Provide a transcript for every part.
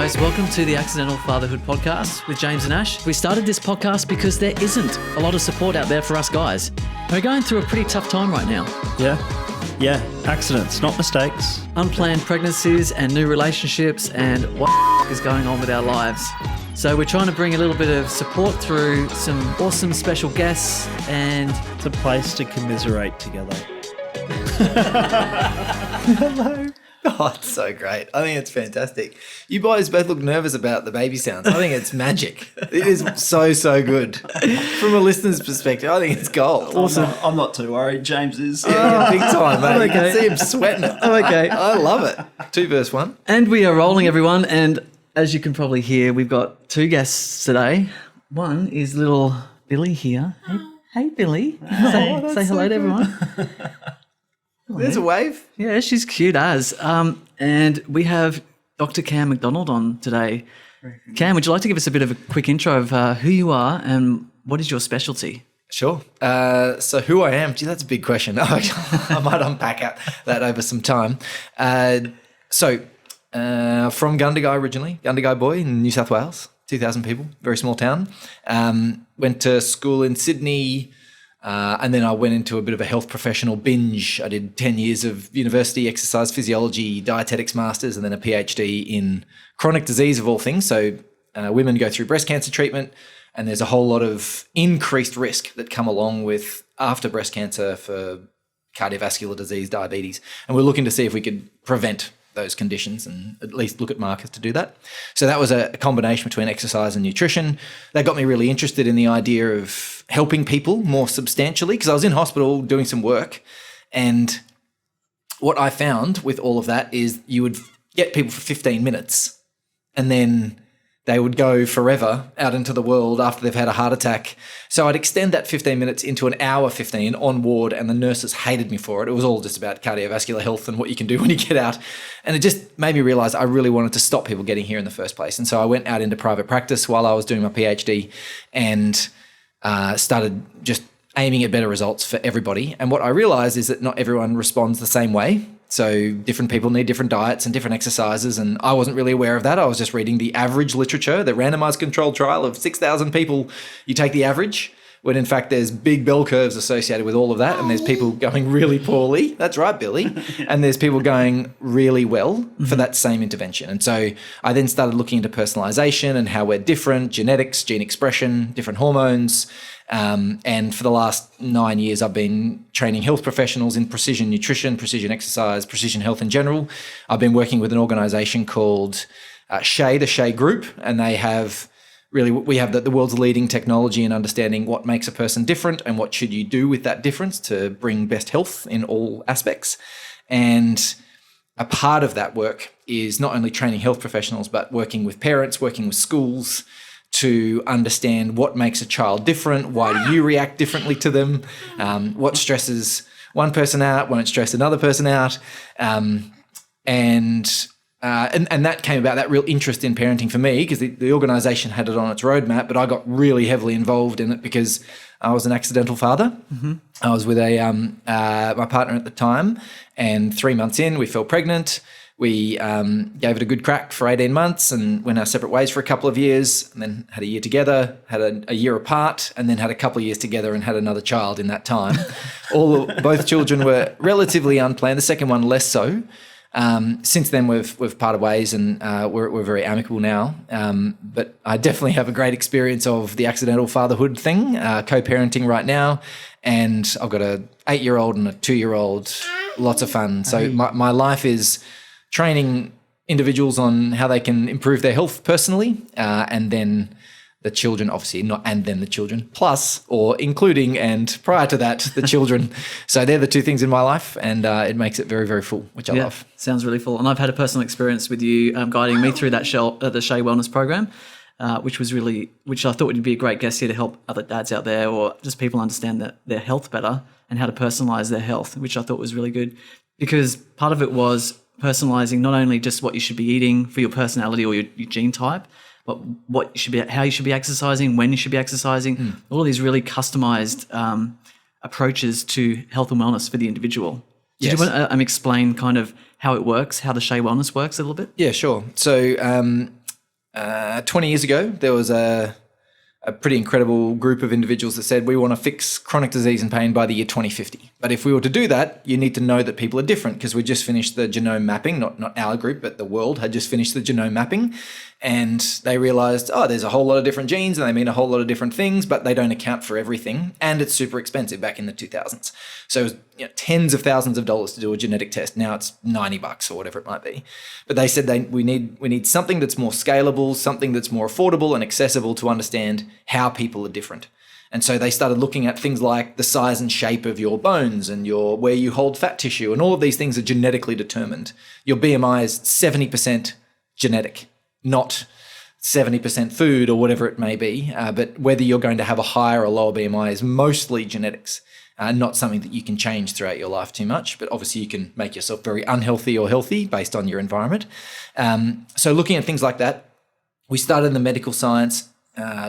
guys, welcome to the Accidental Fatherhood Podcast with James and Ash. We started this podcast because there isn't a lot of support out there for us guys. We're going through a pretty tough time right now. Yeah, accidents, not mistakes. Unplanned pregnancies and new relationships and what is going on with our lives. So we're trying to bring a little bit of support through some awesome special guests, and It's a place to commiserate together. Hello. Oh, it's so great. I think it's fantastic. You boys both look nervous about the baby sounds. I think it's magic. It is so good. From a listener's perspective, I think it's gold. Awesome. I'm not too worried. James is. Yeah, big time, mate. You Okay. can see him sweating it. okay. I love it. 2 verse 1. And we are rolling, everyone. And as you can probably hear, we've got 2 guests today. One is little Billy here. Hey Billy. Say hello to everyone. There's a wave. Yeah, she's cute as. And we have Dr Cam McDonald on today. Cam, would you like to give us a bit of a quick intro of who you are and what is your specialty? Sure. So who I am, gee, that's a big question. I might unpack that over some time. From Gundagai originally, Gundagai boy in New South Wales, 2,000 people, very small town. Went to school in Sydney, and then I went into a bit of a health professional binge. I did 10 years of university exercise physiology, dietetics masters, and then a PhD in chronic disease of all things. So women go through breast cancer treatment, and there's a whole lot of increased risk that come along with after breast cancer for cardiovascular disease, diabetes. And we're looking to see if we could prevent those conditions and at least look at markers to do that. So that was a combination between exercise and nutrition. That got me really interested in the idea of helping people more substantially, because I was in hospital doing some work, and what I found with all of that is you would get people for 15 minutes and then they would go forever out into the world after they've had a heart attack. So I'd extend that 15 minutes into an hour 15 on ward, and the nurses hated me for it. It was all just about cardiovascular health and what you can do when you get out. And it just made me realize I really wanted to stop people getting here in the first place. And so I went out into private practice while I was doing my PhD and started just aiming at better results for everybody. And what I realized is that not everyone responds the same way. So different people need different diets and different exercises, and I wasn't really aware of that. I was just reading the average literature, the randomized controlled trial of 6,000 people. You take the average, when in fact there's big bell curves associated with all of that, and there's people going really poorly. That's right, Billy. And there's people going really well for that same intervention. And so I then started looking into personalisation and how we're different, genetics, gene expression, different hormones. And for the last 9 years, I've been training health professionals in precision nutrition, precision exercise, precision health in general. I've been working with an organisation called SHEA, the SHEA Group, and we have the world's leading technology in understanding what makes a person different and what should you do with that difference to bring best health in all aspects. And a part of that work is not only training health professionals, but working with parents, working with schools, to understand what makes a child different, why do you react differently to them, what stresses one person out, won't stress another person out, and that came about, that real interest in parenting for me, because the organisation had it on its roadmap, but I got really heavily involved in it because I was an accidental father. Mm-hmm. I was with my partner at the time, and 3 months in, we fell pregnant. We gave it a good crack for 18 months and went our separate ways for a couple of years, and then had a year together, had a year apart, and then had a couple of years together and had another child in that time. Both children were relatively unplanned, the second one less so. Since then, we've parted ways, and we're very amicable now. But I definitely have a great experience of the accidental fatherhood thing, co-parenting right now, and I've got a 8-year-old and a 2-year-old. Lots of fun. So my life is training individuals on how they can improve their health personally, and then the children, obviously, not and then the children, plus or including and prior to that, the children. So they're the 2 things in my life, and it makes it very, very full, which I love. Sounds really full. And I've had a personal experience with you guiding me through that the SHEA Wellness program, which I thought would be a great guest here to help other dads out there, or just people understand their health better and how to personalise their health, which I thought was really good, because part of it was personalising not only just what you should be eating for your personality or your gene type, but how you should be exercising, when you should be exercising, all of these really customised approaches to health and wellness for the individual. Did you want to explain kind of how it works, how the SHEA Wellness works a little bit? Yeah, sure. So 20 years ago, there was a pretty incredible group of individuals that said, we want to fix chronic disease and pain by the year 2050. But if we were to do that, you need to know that people are different, because we just finished the genome mapping, not our group, but the world had just finished the genome mapping. And they realized, there's a whole lot of different genes and they mean a whole lot of different things, but they don't account for everything. And it's super expensive back in the 2000s. So it was tens of thousands of dollars to do a genetic test. Now it's $90 or whatever it might be. But they said we need something that's more scalable, something that's more affordable and accessible to understand how people are different. And so they started looking at things like the size and shape of your bones and where you hold fat tissue, and all of these things are genetically determined. Your BMI is 70% genetic, not 70% food or whatever it may be. But whether you're going to have a higher or lower BMI is mostly genetics, not something that you can change throughout your life too much. But obviously you can make yourself very unhealthy or healthy based on your environment. So looking at things like that, we started in the medical science,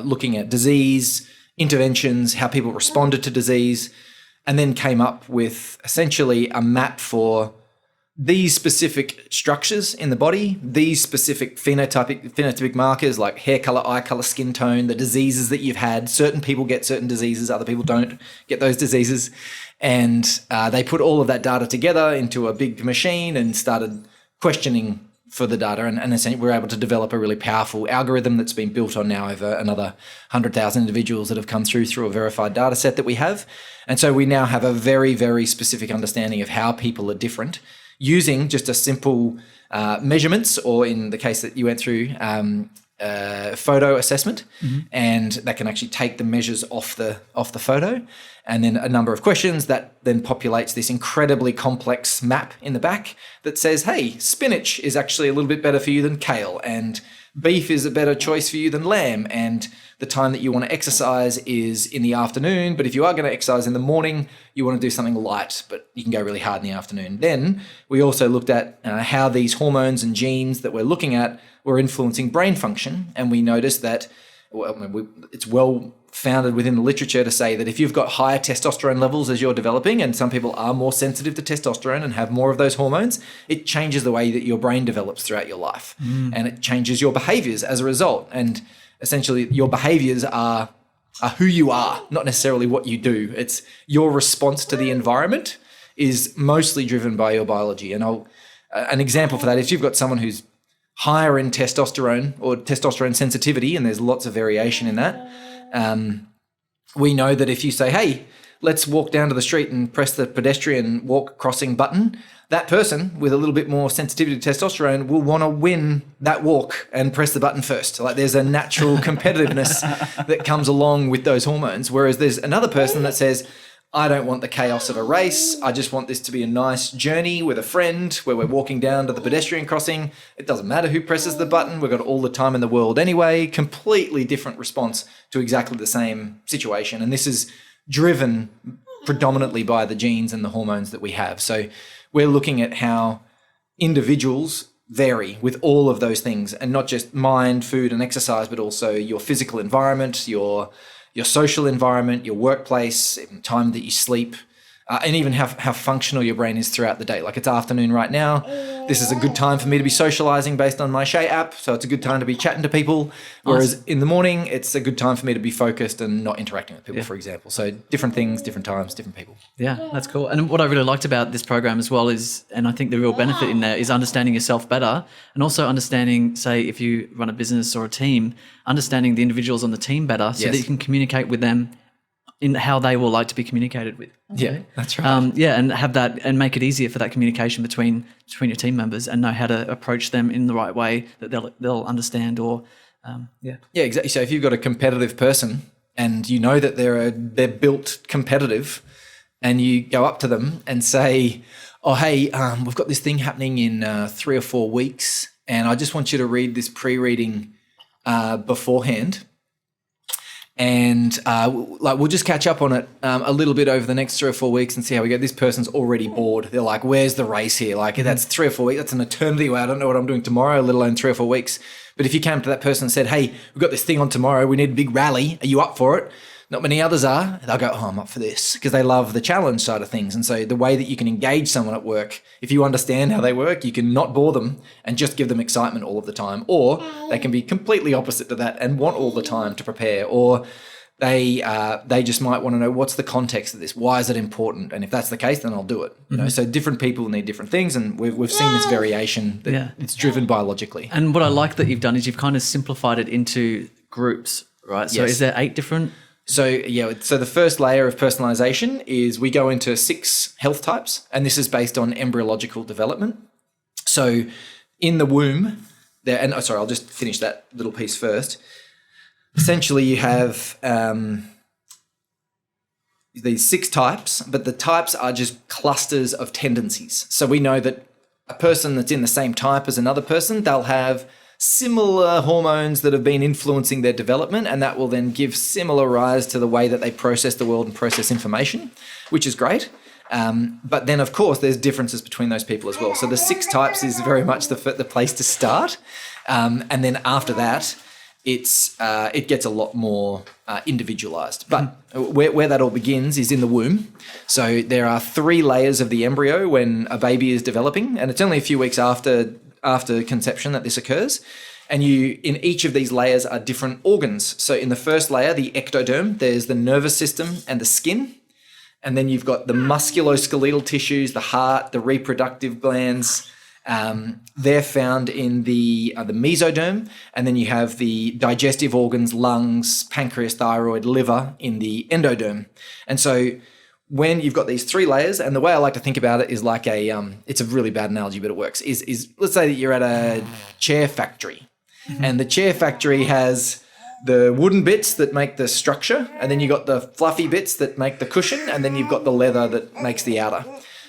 looking at disease, interventions, how people responded to disease, and then came up with essentially a map for these specific structures in the body, these specific phenotypic markers like hair color, eye color, skin tone, the diseases that you've had. Certain people get certain diseases, other people don't get those diseases. And they put all of that data together into a big machine and started questioning for the data. And essentially we're able to develop a really powerful algorithm that's been built on now over another 100,000 individuals that have come through a verified data set that we have. And so we now have a very, very specific understanding of how people are different, using just a simple measurements, or in the case that you went through, photo assessment, and that can actually take the measures off the photo, and then a number of questions that then populates this incredibly complex map in the back that says, hey, spinach is actually a little bit better for you than kale, and beef is a better choice for you than lamb, and the time that you want to exercise is in the afternoon, but if you are going to exercise in the morning, you want to do something light, but you can go really hard in the afternoon. Then we also looked at how these hormones and genes that we're looking at were influencing brain function, and we noticed that it's well founded within the literature to say that if you've got higher testosterone levels as you're developing, and some people are more sensitive to testosterone and have more of those hormones, it changes the way that your brain develops throughout your life, and it changes your behaviors as a result. And essentially your behaviors are who you are, not necessarily what you do. It's your response to the environment is mostly driven by your biology. And an example for that is you've got someone who's higher in testosterone or testosterone sensitivity, and there's lots of variation in that. We know that if you say, hey, let's walk down to the street and press the pedestrian walk crossing button, that person with a little bit more sensitivity to testosterone will want to win that walk and press the button first. Like there's a natural competitiveness that comes along with those hormones. Whereas there's another person that says, I don't want the chaos of a race. I just want this to be a nice journey with a friend where we're walking down to the pedestrian crossing. It doesn't matter who presses the button. We've got all the time in the world anyway. Completely different response to exactly the same situation. And this is driven predominantly by the genes and the hormones that we have. So we're looking at how individuals vary with all of those things, and not just mind, food, and exercise, but also your physical environment, your social environment, your workplace, time that you sleep, and even how functional your brain is throughout the day. Like it's afternoon right now. This is a good time for me to be socializing based on my Shay app. So it's a good time to be chatting to people. Whereas in the morning, it's a good time for me to be focused and not interacting with people, for example. So different things, different times, different people. Yeah, that's cool. And what I really liked about this program as well is, and I think the real benefit in there is understanding yourself better, and also understanding, say, if you run a business or a team, understanding the individuals on the team better so that you can communicate with them in how they will like to be communicated with. Yeah, that's right. And have that, and make it easier for that communication between your team members, and know how to approach them in the right way that they'll understand. Or yeah, exactly. So if you've got a competitive person and you know that they're built competitive, and you go up to them and say, "Oh, hey, we've got this thing happening in 3 or 4 weeks, and I just want you to read this pre-reading beforehand." And we'll just catch up on it a little bit over the next 3 or 4 weeks and see how we go. This person's already bored. They're like, where's the race here? Like that's 3 or 4 weeks. That's an eternity away. I don't know what I'm doing tomorrow, let alone 3 or 4 weeks. But if you came to that person and said, hey, we've got this thing on tomorrow. We need a big rally. Are you up for it? not many others are, they'll go, oh, I'm up for this, because they love the challenge side of things. And so the way that you can engage someone at work, if you understand how they work, you can not bore them and just give them excitement all of the time. Or they can be completely opposite to that and want all the time to prepare. Or they just might want to know, what's the context of this? Why is it important? And if that's the case, then I'll do it. You know, so different people need different things, and we've seen this variation that it's driven biologically. And what I like that you've done is you've kind of simplified it into groups, right? So is there 8 different? So the first layer of personalisation is we go into 6 health types, and this is based on embryological development. So in the womb, I'll just finish that little piece first. Essentially, you have these 6 types, but the types are just clusters of tendencies. So we know that a person that's in the same type as another person, they'll have similar hormones that have been influencing their development, and that will then give similar rise to the way that they process the world and process information, which is great. But then, of course, there's differences between those people as well. So the 6 types is very much the place to start. And then after that, it gets a lot more individualized. But where that all begins is in the womb. So there are 3 layers of the embryo when a baby is developing, and it's only a few weeks after conception that this occurs. And in each of these layers are different organs. So in the first layer, the ectoderm, there's the nervous system and the skin. And then you've got the musculoskeletal tissues, the heart, the reproductive glands. They're found in the mesoderm. And then you have the digestive organs, lungs, pancreas, thyroid, liver in the endoderm. And so when you've got these 3 layers, and the way I like to think about it is like it's a really bad analogy, but it works, is let's say that you're at a chair factory, and the chair factory has the wooden bits that make the structure, and then you've got the fluffy bits that make the cushion, and then you've got the leather that makes the outer.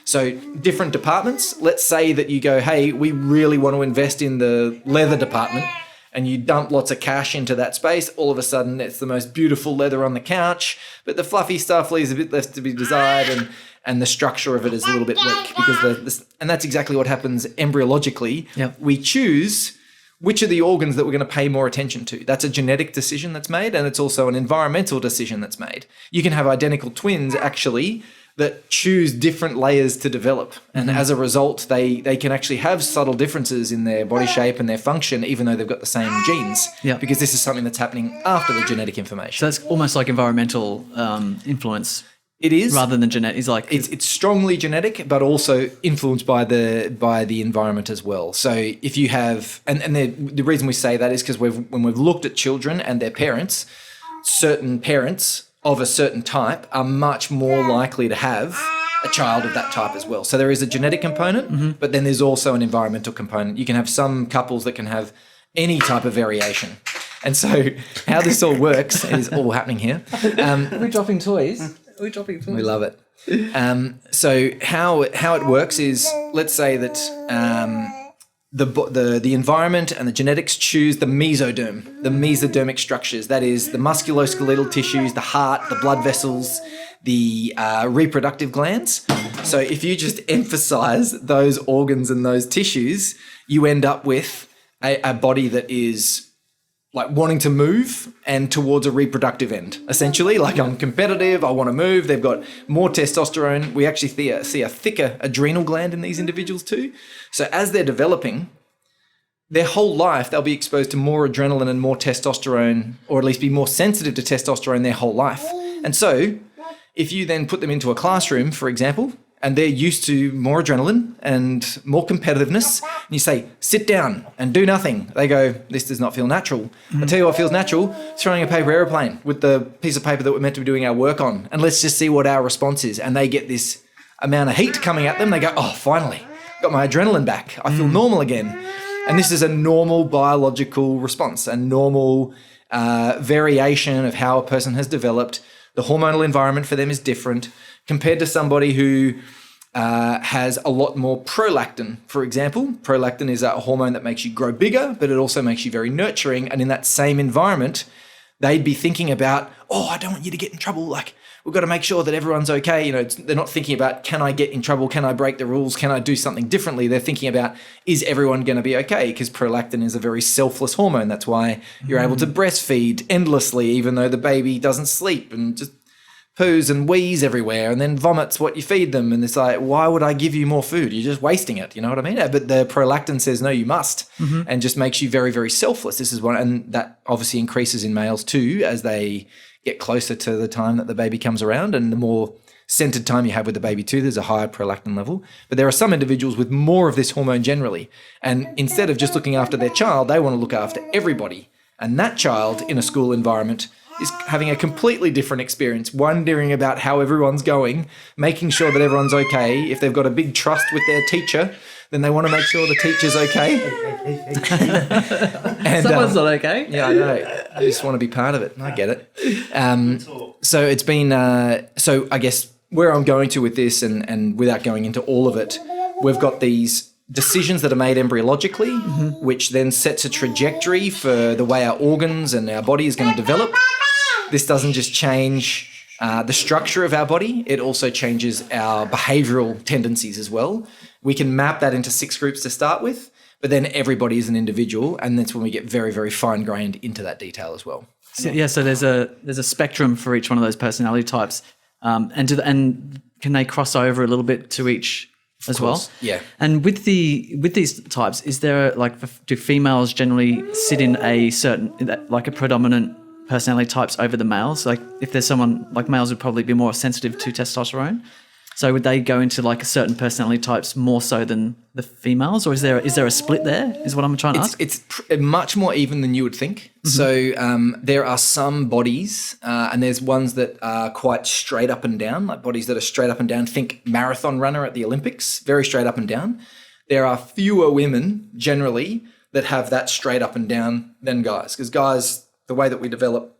So different departments. Let's say that you go, hey, we really want to invest in the leather department, and you dump lots of cash into that space. All of a sudden, it's the most beautiful leather on the couch, but the fluffy stuff leaves a bit left to be desired, and the structure of it is a little bit weak, because and that's exactly what happens embryologically. Yep. We choose which are the organs that we're going to pay more attention to. That's a genetic decision that's made, and it's also an environmental decision that's made. You can have identical twins, actually, that choose different layers to develop. And as a result, they can actually have subtle differences in their body shape and their function, even though they've got the same genes, because this is something that's happening after the genetic information. So that's almost like environmental influence. It is. Rather than genetic. It's strongly genetic, but also influenced by the environment as well. So if you have, and the reason we say that is because when we've looked at children and their parents, certain parents of a certain type are much more likely to have a child of that type as well. So there is a genetic component, but then there's also an environmental component. You can have some couples that can have any type of variation. And so how this all works is all happening here. Are we dropping toys? We're dropping toys. We love it. So how it works is, let's say that the environment and the genetics choose the mesoderm, the mesodermic structures. That is the musculoskeletal tissues, the heart, the blood vessels, the reproductive glands. So if you just emphasize those organs and those tissues, you end up with a body that is like wanting to move and towards a reproductive end, essentially. Like, I'm competitive, I want to move. They've got more testosterone. We actually see a thicker adrenal gland in these individuals too. So as they're developing, their whole life, they'll be exposed to more adrenaline and more testosterone, or at least be more sensitive to testosterone their whole life. And so if you then put them into a classroom, for example, and they're used to more adrenaline and more competitiveness, and you say, sit down and do nothing, they go, this does not feel natural. I'll tell you what feels natural, throwing a paper airplane with the piece of paper that we're meant to be doing our work on, and let's just see what our response is. And they get this amount of heat coming at them. They go, oh, finally, got my adrenaline back. I feel normal again. And this is a normal biological response, a normal variation of how a person has developed. The hormonal environment for them is different compared to somebody who has a lot more prolactin, for example. Prolactin is a hormone that makes you grow bigger, but it also makes you very nurturing. And in that same environment, they'd be thinking about, oh, I don't want you to get in trouble. Like, we've got to make sure that everyone's okay. You know, they're not thinking about, can I get in trouble? Can I break the rules? Can I do something differently? They're thinking about, is everyone going to be okay? Because prolactin is a very selfless hormone. That's why you're able to breastfeed endlessly, even though the baby doesn't sleep and just poos and wheeze everywhere and then vomits what you feed them. And it's like, why would I give you more food? You're just wasting it. You know what I mean? But the prolactin says, no, you must, and just makes you very, very selfless. This is one, and that obviously increases in males too as they get closer to the time that the baby comes around. And the more centered time you have with the baby too, there's a higher prolactin level. But there are some individuals with more of this hormone generally. And instead of just looking after their child, they want to look after everybody. And that child in a school environment is having a completely different experience, wondering about how everyone's going, making sure that everyone's okay. If they've got a big trust with their teacher, then they want to make sure the teacher's okay. And, Someone's not okay. Yeah, I know. I just want to be part of it. I get it. So it's been, so I guess where I'm going to with this, and without going into all of it, we've got these decisions that are made embryologically, which then sets a trajectory for the way our organs and our body is going to develop. This doesn't just change the structure of our body, it also changes our behavioural tendencies as well. We can map that into 6 groups to start with, but then everybody is an individual, and that's when we get very, very fine-grained into that detail as well. So there's a spectrum for each one of those personality types, and can they cross over a little bit to each as well? Yeah. And with these types, is there do females generally sit in a certain, like a predominant personality types over the males? Like if there's someone, like males would probably be more sensitive to testosterone. So would they go into like a certain personality types more so than the females, or is there a split there? Is what I'm trying to ask. It's much more even than you would think. So there are some bodies, and there's ones that are quite straight up and down, like bodies that are straight up and down. Think marathon runner at the Olympics, very straight up and down. There are fewer women generally that have that straight up and down than guys, because guys, the way that we develop,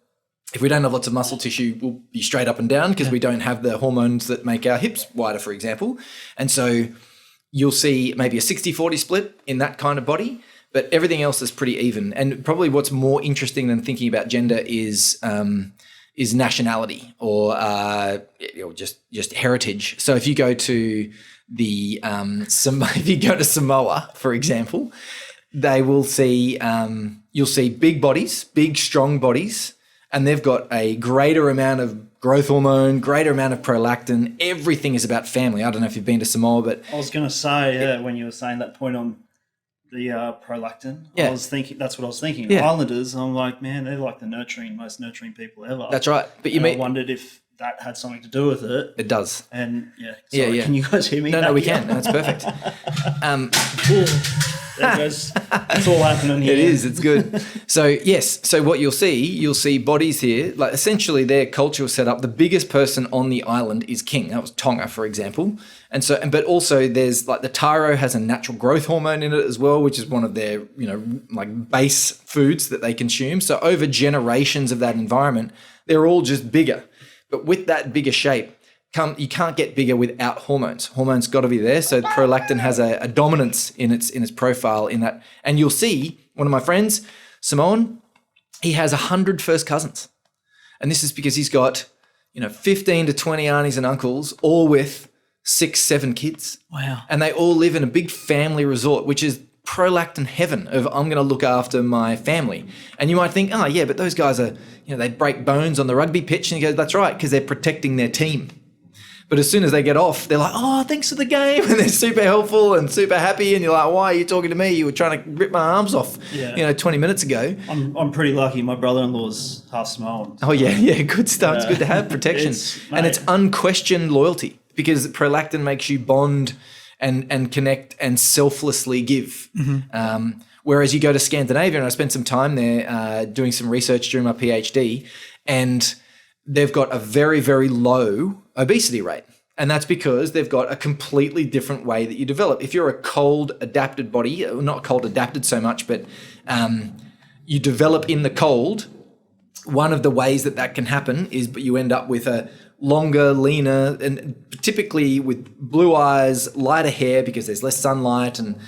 if we don't have lots of muscle tissue, we'll be straight up and down because we don't have the hormones that make our hips wider, for example. And so you'll see maybe a 60-40 split in that kind of body, but everything else is pretty even. And probably what's more interesting than thinking about gender is nationality or just heritage. So if you go to if you go to Samoa, for example, they will see you'll see big bodies, big strong bodies. And they've got a greater amount of growth hormone, greater amount of prolactin. Everything is about family. I don't know if you've been to Samoa, but I was going to say, when you were saying that point on the prolactin, I was thinking, that's what I was thinking. Yeah. Islanders, I'm like, man, they're like the most nurturing people ever. That's right. But I wondered if that had something to do with it. It does. And can you guys hear me? No, we can. That's perfect. There goes. It's all happening here. It is. It's good. So yes. So what you'll see bodies here, like essentially their cultural setup. The biggest person on the island is king. That was Tonga, for example. And so, but also there's like the taro has a natural growth hormone in it as well, which is one of their, like base foods that they consume. So over generations of that environment, they're all just bigger. But with that bigger shape, you can't get bigger without hormones. Hormones got to be there. So prolactin has a dominance in its profile in that. And you'll see one of my friends, Simone, he has 100 first cousins. And this is because he's got, 15 to 20 aunties and uncles, all with 6-7 kids. Wow. And they all live in a big family resort, which is prolactin heaven of I'm going to look after my family. And you might think, but those guys are, they break bones on the rugby pitch. And he goes, that's right, because they're protecting their team. But as soon as they get off, they're like, oh, thanks for the game. And they're super helpful and super happy. And you're like, why are you talking to me? You were trying to rip my arms off, 20 minutes ago. I'm pretty lucky. My brother-in-law's half Samoan. Oh, yeah. Good stuff. It's good to have protection. And it's unquestioned loyalty because prolactin makes you bond and connect and selflessly give. Whereas you go to Scandinavia, and I spent some time there doing some research during my PhD, and they've got a very, very low obesity rate. And that's because they've got a completely different way that you develop. If you're a cold adapted body, not cold adapted so much, but you develop in the cold, one of the ways that can happen is you end up with a longer, leaner, and typically with blue eyes, lighter hair because there's less sunlight, and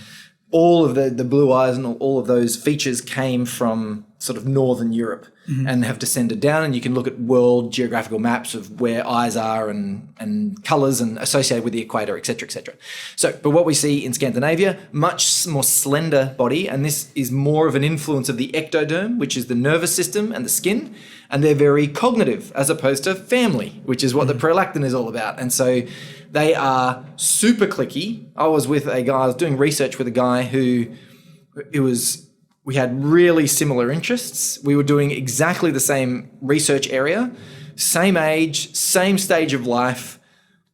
all of the blue eyes and all of those features came from sort of northern Europe and have descended down, and you can look at world geographical maps of where eyes are and colours and associated with the equator, etc., etc. So, but what we see in Scandinavia, much more slender body, and this is more of an influence of the ectoderm, which is the nervous system and the skin, and they're very cognitive as opposed to family, which is what the prolactin is all about. And so they are super clicky. I was doing research with a guy we had really similar interests. We were doing exactly the same research area, same age, same stage of life,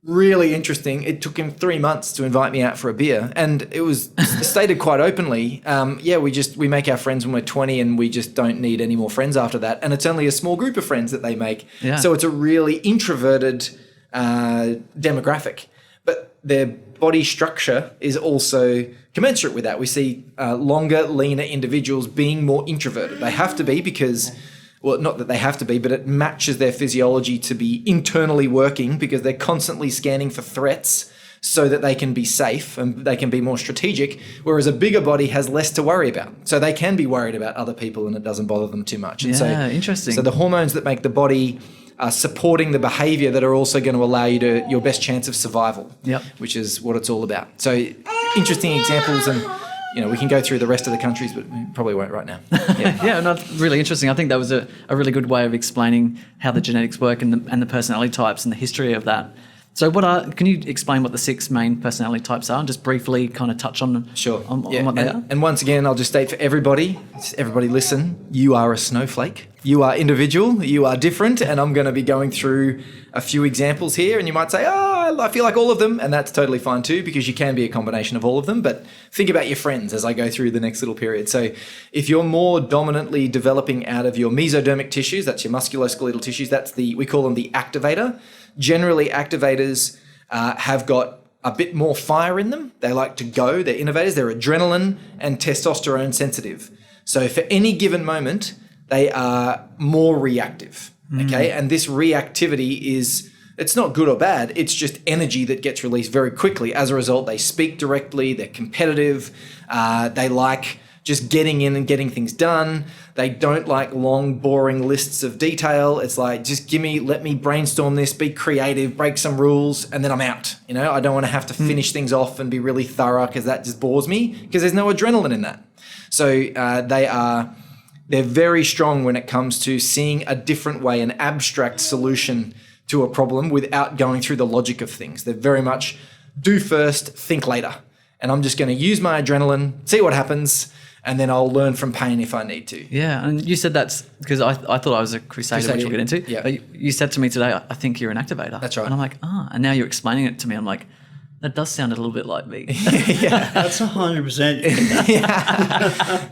really interesting. It took him 3 months to invite me out for a beer, and it was stated quite openly, we make our friends when we're 20 and we just don't need any more friends after that. And it's only a small group of friends that they make. Yeah. So it's a really introverted demographic. But their body structure is also commensurate with that. We see longer, leaner individuals being more introverted. They have to be because, well, not that they have to be, but it matches their physiology to be internally working because they're constantly scanning for threats so that they can be safe and they can be more strategic, whereas a bigger body has less to worry about. So they can be worried about other people and it doesn't bother them too much. And interesting. So the hormones that make the body supporting the behavior that are also going to allow you your best chance of survival, which is what it's all about. So interesting examples, and we can go through the rest of the countries, but we probably won't right now. Really interesting. I think that was a really good way of explaining how the genetics work and the personality types and the history of that. So can you explain what the 6 main personality types are and just briefly kind of touch on, on what they are? And once again, I'll just state for everybody listen, you are a snowflake. You are individual, you are different, and I'm going to be going through a few examples here, and you might say, I feel like all of them, and that's totally fine too, because you can be a combination of all of them, but think about your friends as I go through the next little period. So if you're more dominantly developing out of your mesodermic tissues, that's your musculoskeletal tissues, we call them the activator. Generally, activators have got a bit more fire in them. They like to go, they're innovators, they're adrenaline and testosterone sensitive. So for any given moment, they are more reactive, okay? And this reactivity it's not good or bad, it's just energy that gets released very quickly. As a result, they speak directly, they're competitive, they like just getting in and getting things done. They don't like long, boring lists of detail. It's like, just let me brainstorm this, be creative, break some rules, and then I'm out. I don't want to have to finish things off and be really thorough because that just bores me because there's no adrenaline in that. So they're very strong when it comes to seeing a different way, an abstract solution to a problem without going through the logic of things. They're very much do first, think later. And I'm just going to use my adrenaline, see what happens, and then I'll learn from pain if I need to. Yeah, and you said that's because I thought I was a crusader, which we'll get into. Yeah. But you said to me today, I think you're an activator. That's right. And I'm like, and now you're explaining it to me. I'm like, that does sound a little bit like me. Yeah, that's 100%.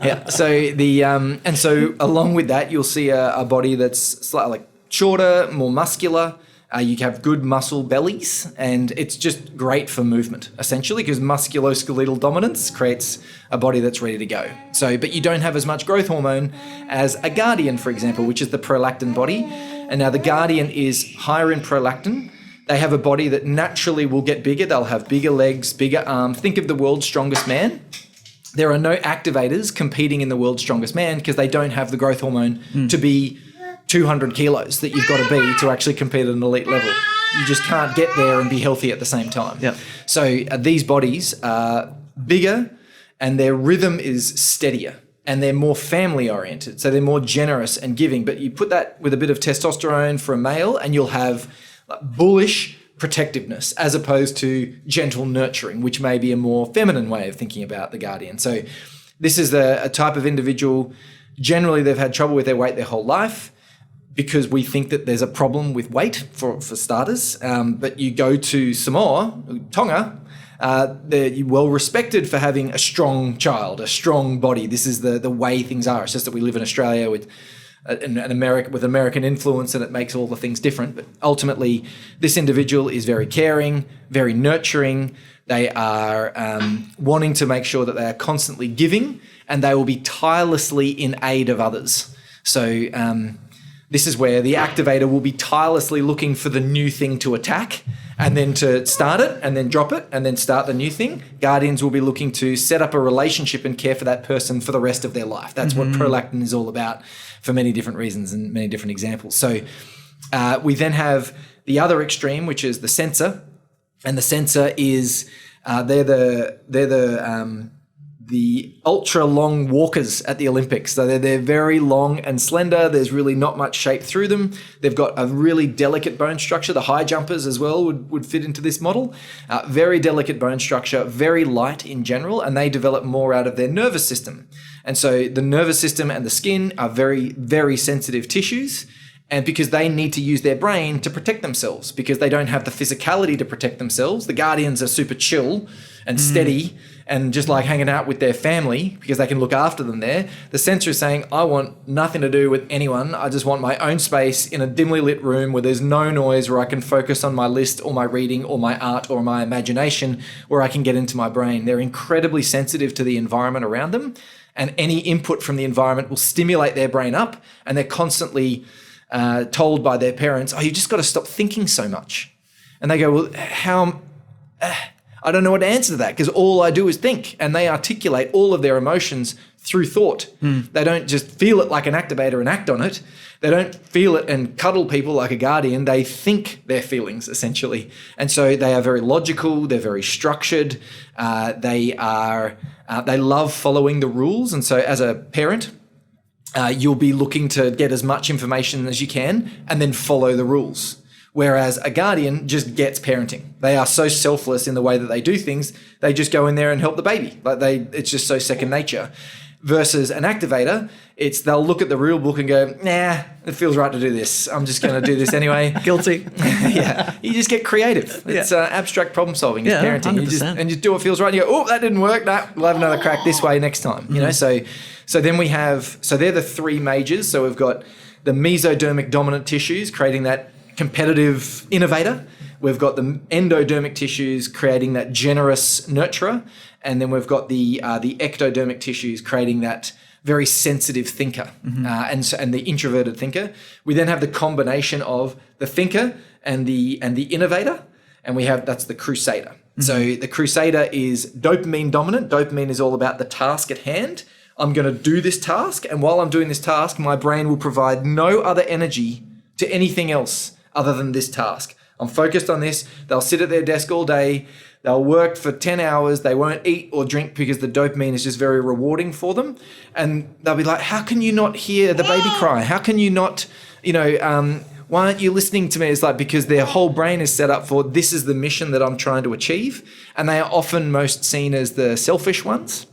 Yeah. So so along with that, you'll see a body that's slightly shorter, more muscular. You have good muscle bellies, and it's just great for movement, essentially, because musculoskeletal dominance creates a body that's ready to go. So, but you don't have as much growth hormone as a guardian, for example, which is the prolactin body. And now the guardian is higher in prolactin. They have a body that naturally will get bigger. They'll have bigger legs, bigger arms. Think of the world's strongest man. There are no activators competing in the world's strongest man because they don't have the growth hormone to be 200 kilos that you've got to be to actually compete at an elite level. You just can't get there and be healthy at the same time. Yep. So these bodies are bigger and their rhythm is steadier and they're more family oriented. So they're more generous and giving. But you put that with a bit of testosterone for a male and you'll have bullish protectiveness as opposed to gentle nurturing, which may be a more feminine way of thinking about the guardian. So this is a type of individual. Generally, they've had trouble with their weight their whole life, because we think that there's a problem with weight for starters. But you go to Samoa, Tonga, they're well respected for having a strong child, a strong body. This is the way things are. It's just that we live in Australia with American influence, and it makes all the things different. But ultimately, this individual is very caring, very nurturing. They are wanting to make sure that they are constantly giving, and they will be tirelessly in aid of others. So this is where the activator will be tirelessly looking for the new thing to attack, and then to start it and then drop it and then start the new thing. Guardians will be looking to set up a relationship and care for that person for the rest of their life. That's what prolactin is all about for many different reasons and many different examples. So we then have the other extreme, which is the sensor. And the sensor is they're the ultra long walkers at the Olympics. So they're very long and slender. There's really not much shape through them. They've got a really delicate bone structure. The high jumpers as well would fit into this model. Very delicate bone structure, very light in general, and they develop more out of their nervous system. And so the nervous system and the skin are very, very sensitive tissues. And because they need to use their brain to protect themselves, because they don't have the physicality to protect themselves. The Guardians are super chill and steady and just like hanging out with their family because they can look after them there. The sensor is saying, I want nothing to do with anyone. I just want my own space in a dimly lit room where there's no noise, where I can focus on my list or my reading or my art or my imagination, where I can get into my brain. They're incredibly sensitive to the environment around them, and any input from the environment will stimulate their brain up, and they're constantly told by their parents, oh, you just got to stop thinking so much. And they go, well, how? I don't know what to answer to that because all I do is think, and they articulate all of their emotions through thought. They don't just feel it like an activator and act on it. They don't feel it and cuddle people like a guardian. They think their feelings essentially. And so they are very logical. They're very structured. They love following the rules. And so as a parent, you'll be looking to get as much information as you can and then follow the rules. Whereas a guardian just gets parenting. They are so selfless in the way that they do things. They just go in there and help the baby. It's just so second nature. Versus an activator, they'll look at the rule book and go, nah, it feels right to do this. I'm just going to do this anyway. Guilty. Yeah. You just get creative. It's abstract problem solving. It's parenting. 100%. You just do what feels right. And you go, oh, that didn't work. Nah, we'll have another crack this way next time. You know, so then we have, so they're the three majors. So we've got the mesodermic dominant tissues creating that competitive innovator. We've got the endodermic tissues creating that generous nurturer. And then we've got the ectodermic tissues creating that very sensitive thinker and the introverted thinker. We then have the combination of the thinker and the innovator, and that's the crusader. So the crusader is dopamine dominant. Dopamine is all about the task at hand. I'm going to do this task, and while I'm doing this task, my brain will provide no other energy to anything else other than this task. I'm focused on this. They'll sit at their desk all day. They'll work for 10 hours. They won't eat or drink because the dopamine is just very rewarding for them. And they'll be like, how can you not hear the baby cry? How can you not, why aren't you listening to me? It's like, because their whole brain is set up for, this is the mission that I'm trying to achieve. And they are often most seen as the selfish ones,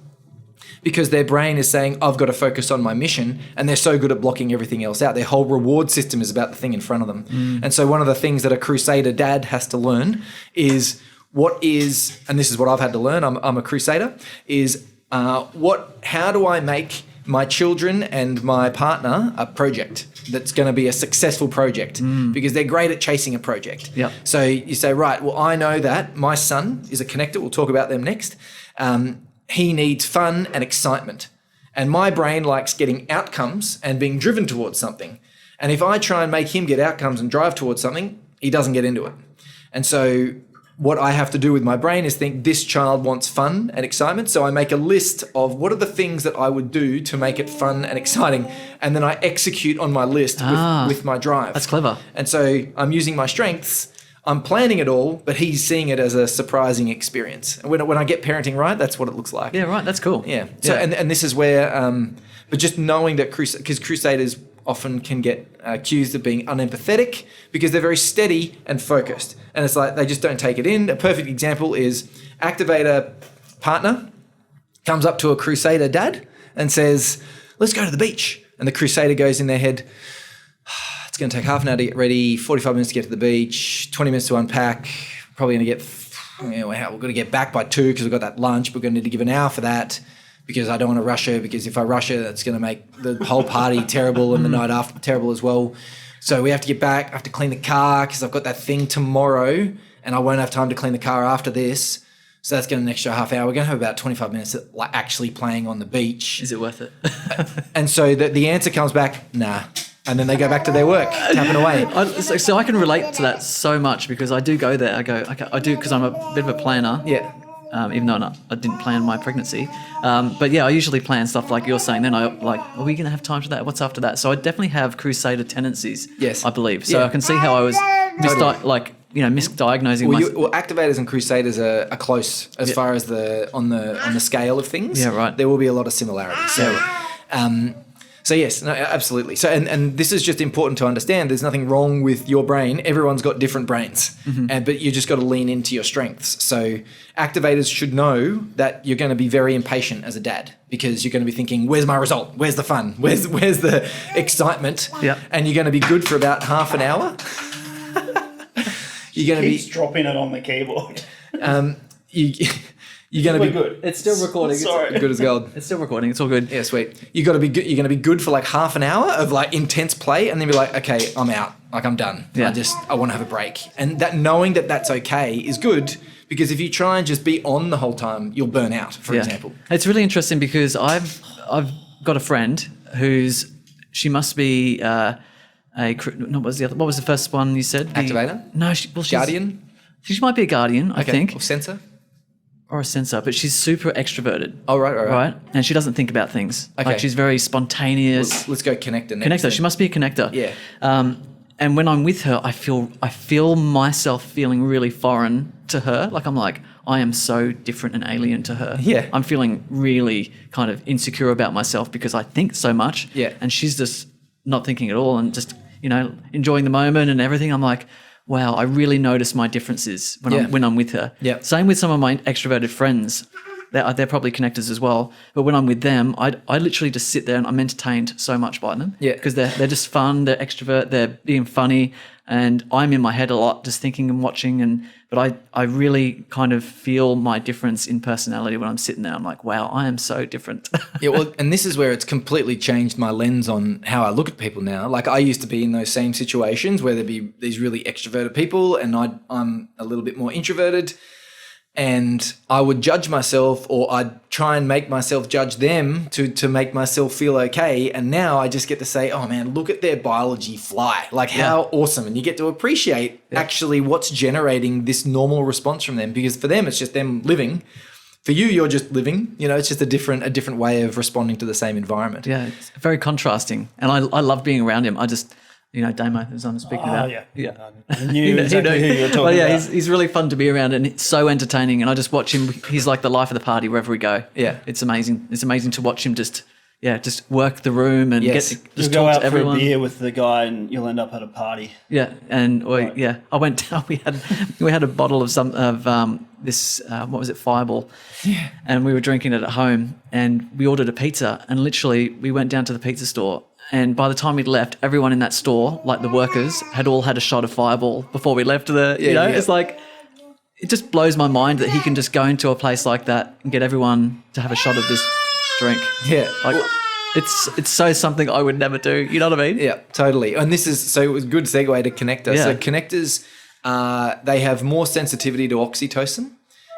because their brain is saying, I've got to focus on my mission, and they're so good at blocking everything else out. Their whole reward system is about the thing in front of them. And so one of the things that a crusader dad has to learn is and this is what I've had to learn, I'm a crusader, is how do I make my children and my partner a project that's going to be a successful project, because they're great at chasing a project. Yep. So you say, right, well, I know that my son is a connector. We'll talk about them next. He needs fun and excitement. And my brain likes getting outcomes and being driven towards something. And if I try and make him get outcomes and drive towards something, he doesn't get into it. And so what I have to do with my brain is think, this child wants fun and excitement. So I make a list of what are the things that I would do to make it fun and exciting. And then I execute on my list with my drive. That's clever. And so I'm using my strengths. I'm planning it all, but he's seeing it as a surprising experience. And when I get parenting right, that's what it looks like. Yeah, right. That's cool. Yeah. So and this is where, but just knowing that because crusaders often can get accused of being unempathetic because they're very steady and focused, and it's like they just don't take it in. A perfect example is activator partner comes up to a crusader dad and says, "Let's go to the beach," and the crusader goes in their head, it's going to take half an hour to get ready, 45 minutes to get to the beach, 20 minutes to unpack, probably going to get, we're going to get back by 2 because we've got that lunch, but we're going to need to give an hour for that because I don't want to rush her, because if I rush her, that's going to make the whole party terrible and the night after terrible as well. So we have to get back. I have to clean the car because I've got that thing tomorrow and I won't have time to clean the car after this. So that's going to an extra half hour. We're going to have about 25 minutes actually playing on the beach. Is it worth it? And so the answer comes back, nah. and then they go back to their work, tapping away. So I can relate to that so much because I do go there. I go, okay, I do because I'm a bit of a planner. Yeah. Even though I didn't plan my pregnancy. But yeah, I usually plan stuff like you're saying. Then I like, are we going to have time for that? What's after that? So I definitely have crusader tendencies. Yes. I believe. So Yeah. I can see how I was misdiagnosing Well, activators and crusaders are close as far as on the scale of things. Yeah, right. There will be a lot of similarities. So yes, no, absolutely. So and this is just important to understand. There's nothing wrong with your brain. Everyone's got different brains, but you just got to lean into your strengths. So activators should know that you're going to be very impatient as a dad because you're going to be thinking, "Where's my result? Where's the fun? Where's the excitement?" Yeah. And you're going to be good for about half an hour. You're going to Keeps dropping it on the keyboard. You're going to be good. It's still recording. Sorry. good as gold. It's still recording. It's all good. Yeah, sweet. You got to be good. You're going to be good for like half an hour of like intense play, and then be like, okay, I'm out. Like I'm done. Yeah. I want to have a break. And that knowing that that's okay is good because if you try and just be on the whole time, you'll burn out. For example. It's really interesting because I've got a friend she must be what was the first one you said? Activator? No, she's Guardian? She might be a guardian, I think. Or sensor? Or a sensor, but she's super extroverted. Oh, right. And she doesn't think about things. Okay. Like she's very spontaneous. Let's go connector next. Connector. She must be a connector. Yeah. And when I'm with her, I feel myself feeling really foreign to her. Like I'm like, I am so different and alien to her. Yeah. I'm feeling really kind of insecure about myself because I think so much. Yeah. And she's just not thinking at all and just, enjoying the moment and everything. I'm like, wow, I really notice my differences when I'm with her. Yeah. Same with some of my extroverted friends. They're probably connectors as well. But when I'm with them, I literally just sit there and I'm entertained so much by them. Yeah. Because they're just fun, they're extrovert, they're being funny, and I'm in my head a lot just thinking and watching. But I really kind of feel my difference in personality when I'm sitting there. I'm like, wow, I am so different. Yeah, well, and this is where it's completely changed my lens on how I look at people now. Like I used to be in those same situations where there'd be these really extroverted people and I'm a little bit more introverted. And I would judge myself or I'd try and make myself judge them to make myself feel okay. And now I just get to say, oh man, look at their biology fly. Like how awesome. And you get to appreciate actually what's generating this normal response from them because for them, it's just them living. For you, you're just living. It's just a different way of responding to the same environment. Yeah, it's very contrasting. And I love being around him. I just... Damo, as I'm speaking about. Yeah. I knew exactly who you were talking well, yeah, about. he's really fun to be around and it's so entertaining. And I just watch him. He's like the life of the party wherever we go. Yeah. It's amazing. It's amazing to watch him just work the room and You'll go talk out to everyone. for a beer with the guy and you'll end up at a party. Yeah. And I went down, we had a bottle of this, what was it? Fireball. Yeah. And we were drinking it at home and we ordered a pizza and literally we went down to the pizza store. And by the time we'd left, everyone in that store, like the workers, had all had a shot of Fireball before we left. It's like, it just blows my mind that he can just go into a place like that and get everyone to have a shot of this drink. Yeah. Like, it's so something I would never do. You know what I mean? Yeah, totally. And so it was a good segue to connector. Yeah. So connectors, they have more sensitivity to oxytocin,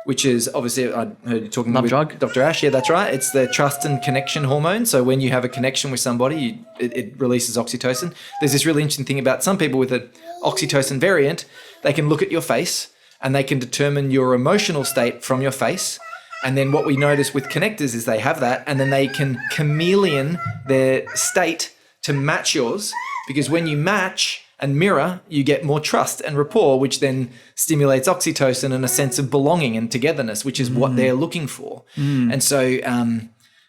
which is obviously, I heard you talking with drug. Dr. Ash. Yeah, that's right. It's the trust and connection hormone. So when you have a connection with somebody, it releases oxytocin. There's this really interesting thing about some people with an oxytocin variant. They can look at your face and they can determine your emotional state from your face. And then what we notice with connectors is they have that and then they can chameleon their state to match yours because when you match and mirror, you get more trust and rapport, which then stimulates oxytocin and a sense of belonging and togetherness, which is what they're looking for. And so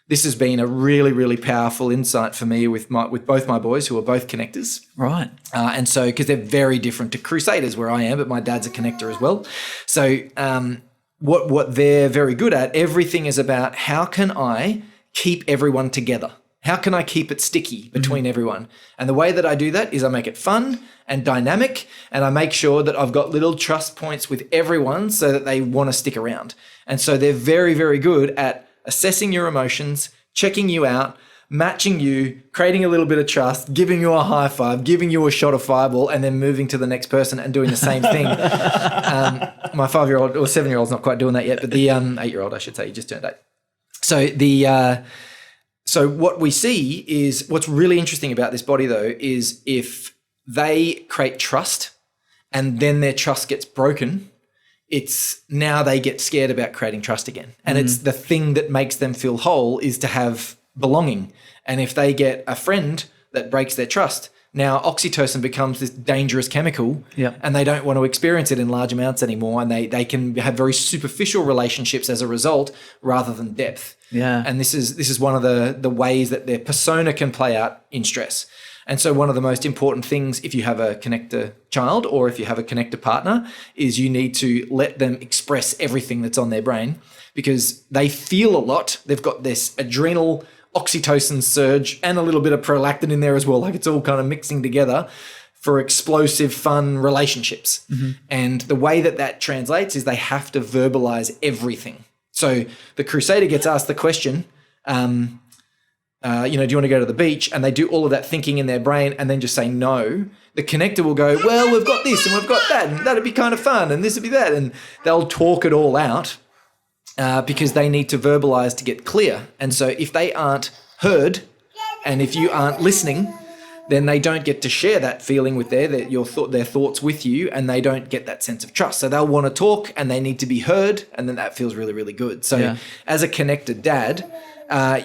this has been a really, really powerful insight for me with both my boys who are both connectors. Right. And so, because they're very different to crusaders where I am, but my dad's a connector as well. So what they're very good at, everything is about how can I keep everyone together? How can I keep it sticky between everyone? And the way that I do that is I make it fun and dynamic, and I make sure that I've got little trust points with everyone so that they want to stick around. And so they're very, very good at assessing your emotions, checking you out, matching you, creating a little bit of trust, giving you a high five, giving you a shot of Fireball, and then moving to the next person and doing the same thing. My 5-year-old or 7-year-old's not quite doing that yet, but the 8-year-old, I should say, he just turned 8. So what we see is what's really interesting about this body, though, is if they create trust and then their trust gets broken, it's now they get scared about creating trust again. And it's the thing that makes them feel whole is to have belonging. And if they get a friend that breaks their trust, now oxytocin becomes this dangerous chemical, and they don't want to experience it in large amounts anymore. And they can have very superficial relationships as a result rather than depth. Yeah. And this is one of the ways that their persona can play out in stress. And so one of the most important things, if you have a connector child or if you have a connector partner, is you need to let them express everything that's on their brain, because they feel a lot. They've got this adrenal oxytocin surge and a little bit of prolactin in there as well. Like it's all kind of mixing together for explosive, fun relationships. And the way that translates is they have to verbalize everything. So the crusader gets asked the question, do you want to go to the beach? And they do all of that thinking in their brain and then just say no. The connector will go, well, we've got this and we've got that and that'd be kind of fun and this would be that. And they'll talk it all out because they need to verbalize to get clear. And so if they aren't heard and if you aren't listening, then they don't get to share that feeling with their thoughts with you, and they don't get that sense of trust. So they'll want to talk and they need to be heard, and then that feels really, really good. So as a connected dad,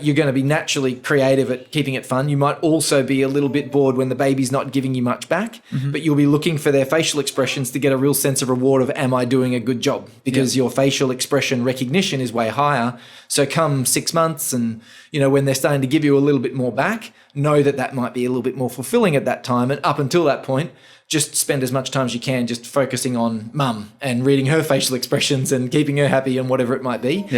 you're going to be naturally creative at keeping it fun. You might also be a little bit bored when the baby's not giving you much back, but you'll be looking for their facial expressions to get a real sense of reward of, am I doing a good job? Because your facial expression recognition is way higher. So come 6 months and, when they're starting to give you a little bit more back, know that might be a little bit more fulfilling at that time. And up until that point, just spend as much time as you can just focusing on mum and reading her facial expressions and keeping her happy and whatever it might be.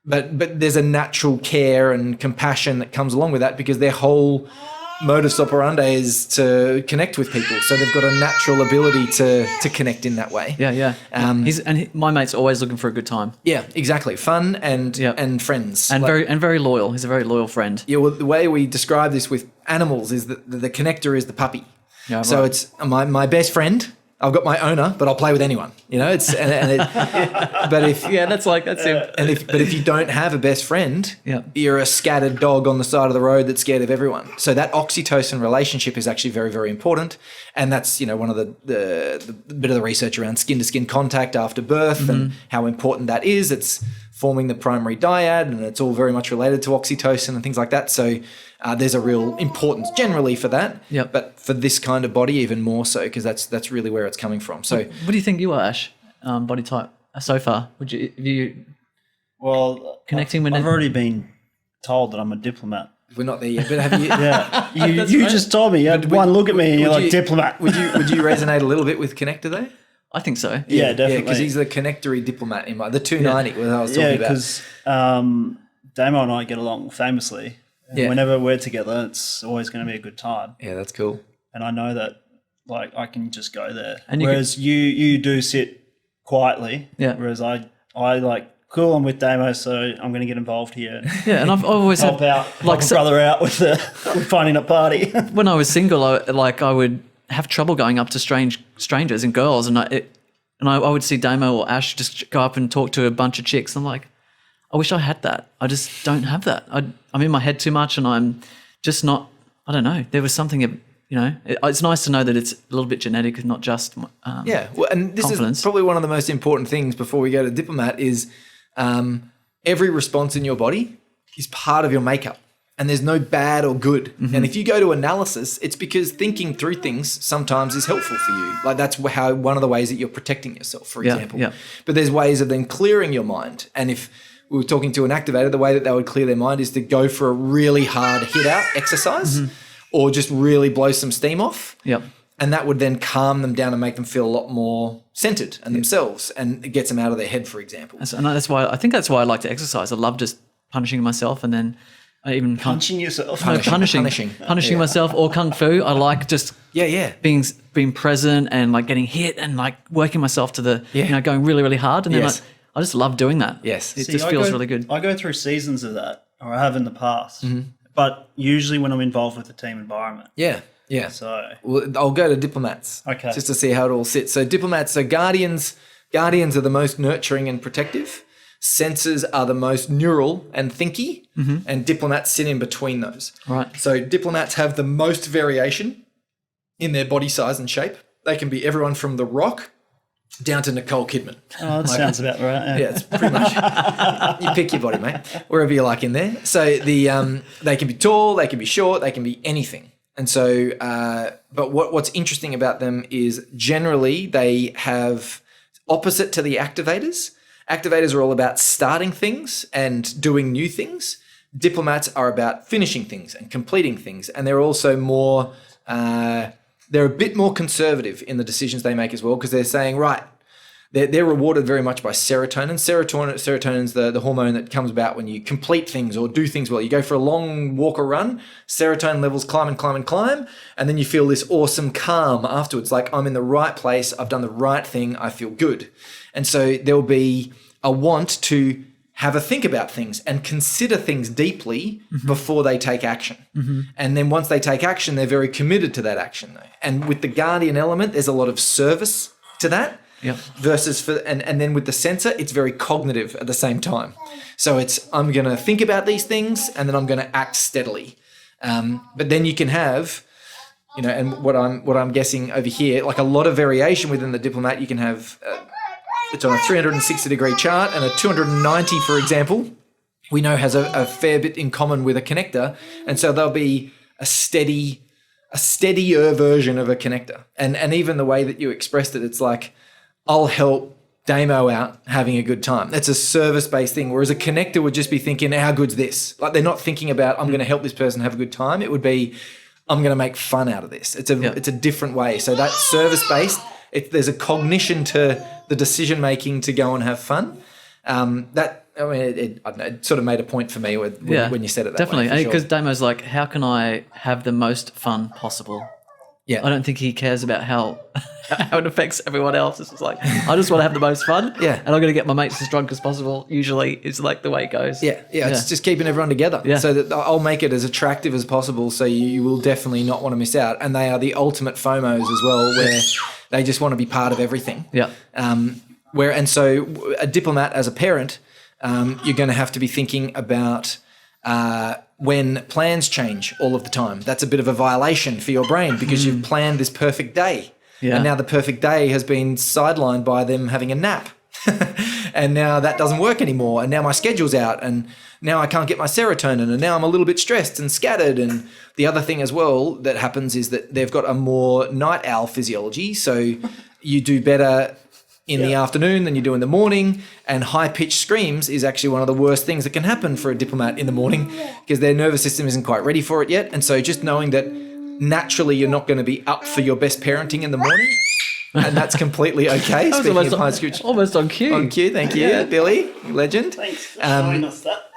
But there's a natural care and compassion that comes along with that, because their whole modus operandi is to connect with people. So they've got a natural ability to connect in that way. My mate's always looking for a good time. Yeah, exactly. Fun and friends. And very loyal. He's a very loyal friend. Yeah, well, the way we describe this with animals is that the connector is the puppy. Yeah, so it's my best friend. I've got my owner, but I'll play with anyone. But if that's him. But if you don't have a best friend, you're a scattered dog on the side of the road that's scared of everyone. So that oxytocin relationship is actually very, very important, and that's one of the bit of the research around skin to skin contact after birth and how important that is. It's forming the primary dyad, and it's all very much related to oxytocin and things like that. So there's a real importance generally for that, but for this kind of body even more so, because that's really where it's coming from. So, what do you think you are, Ash? Body type so far? Would you? Well, connecting with. I've already been told that I'm a diplomat. We're not there yet, but have you? You just told me. You had one look at me and you're like, diplomat. Would you resonate a little bit with connector though? I think so. Yeah, definitely. Yeah, because he's the connectory diplomat in the 290 that I was talking about. Yeah, because Damo and I get along famously. And whenever we're together, it's always going to be a good time. Yeah, that's cool. And I know that, I can just go there. And whereas you do sit quietly. Yeah. Whereas I cool, I'm with Damo, so I'm going to get involved here. Yeah, and I've always help out, help a brother out with finding a party. When I was single, I would have trouble going up to strangers and girls, and I would see Damo or Ash just go up and talk to a bunch of chicks. I'm like, I wish I had that. I just don't have that. I'm in my head too much, and I'm just not. I don't know. There was something. It's nice to know that it's a little bit genetic, and not just. Well, and this confidence. Is probably one of the most important things before we go to diplomat is every response in your body is part of your makeup. And there's no bad or good. Mm-hmm. And if you go to analysis, it's because thinking through things sometimes is helpful for you. Like that's how one of the ways that you're protecting yourself, for example. Yeah. But there's ways of then clearing your mind. And if we were talking to an activator, the way that they would clear their mind is to go for a really hard hit out exercise or just really blow some steam off. Yep. And that would then calm them down and make them feel a lot more centered and themselves, and it gets them out of their head, for example. And that's why I like to exercise. I love just punishing myself, and then I even punching yourself. Punishing myself, or kung fu. I like just being present and like getting hit and like working myself to the going really, really hard, and then I just love doing that. Yes, it just feels really good. I go through seasons of that, or I have in the past, but usually when I'm involved with the team environment. Yeah. So I'll go to diplomats. Okay. Just to see how it all sits. So diplomats, guardians are the most nurturing and protective. Sensors are the most neural and thinky, and diplomats sit in between those. Right. So diplomats have the most variation in their body size and shape. They can be everyone from The Rock down to Nicole Kidman. Oh, that sounds about right. Yeah, it's pretty much. You pick your body, mate, wherever you like in there. So they can be tall, they can be short, they can be anything. And so, but what's interesting about them is generally they have opposite to the activators. Activators are all about starting things and doing new things. Diplomats are about finishing things and completing things. And they're also more, they're a bit more conservative in the decisions they make as well, because they're saying, right, they're rewarded very much by serotonin. Serotonin's the hormone that comes about when you complete things or do things well. You go for a long walk or run, serotonin levels climb and climb and climb, and then you feel this awesome calm afterwards, like I'm in the right place, I've done the right thing, I feel good. And so there'll be a want to have a think about things and consider things deeply before they take action. And then once they take action, they're very committed to that action. And with the guardian element, there's a lot of service to that. Yep. Versus and then with the sensor, it's very cognitive at the same time. So it's I'm going to think about these things and then I'm going to act steadily. But then you can have, and what I'm guessing over here, like a lot of variation within the diplomat. You can have it's on a 360-degree chart, and a 290, for example, we know has a fair bit in common with a connector, and so there'll be a steadier version of a connector. And even the way that you expressed it, it's like, I'll help Damo out having a good time. That's a service-based thing, whereas a connector would just be thinking, how good's this? Like they're not thinking about, I'm going to help this person have a good time. It would be, I'm going to make fun out of this. It's a different way. So that service-based, there's a cognition to the decision-making to go and have fun. It sort of made a point for me when you said it that definitely. way. Because Damo's like, how can I have the most fun possible? Yeah. I don't think he cares about how it affects everyone else. It's just like, I just want to have the most fun. Yeah. And I'm going to get my mates as drunk as possible. Usually it's like the way it goes. Yeah. It's just keeping everyone together. Yeah. So that I'll make it as attractive as possible so you will definitely not want to miss out. And they are the ultimate FOMOs as well, where they just want to be part of everything. Yeah. And so a diplomat as a parent, you're going to have to be thinking about when plans change all of the time. That's a bit of a violation for your brain because you've planned this perfect day. Yeah. And now the perfect day has been sidelined by them having a nap. And now that doesn't work anymore. And now my schedule's out and now I can't get my serotonin and now I'm a little bit stressed and scattered. And the other thing as well that happens is that they've got a more night owl physiology. So you do better in the afternoon than you do in the morning, and high-pitched screams is actually one of the worst things that can happen for a diplomat in the morning because their nervous system isn't quite ready for it yet. And so just knowing that naturally you're not going to be up for your best parenting in the morning, and that's completely okay. That Speaking of high school, almost on cue. On cue, thank you, Billy, legend. Thanks for showing us that.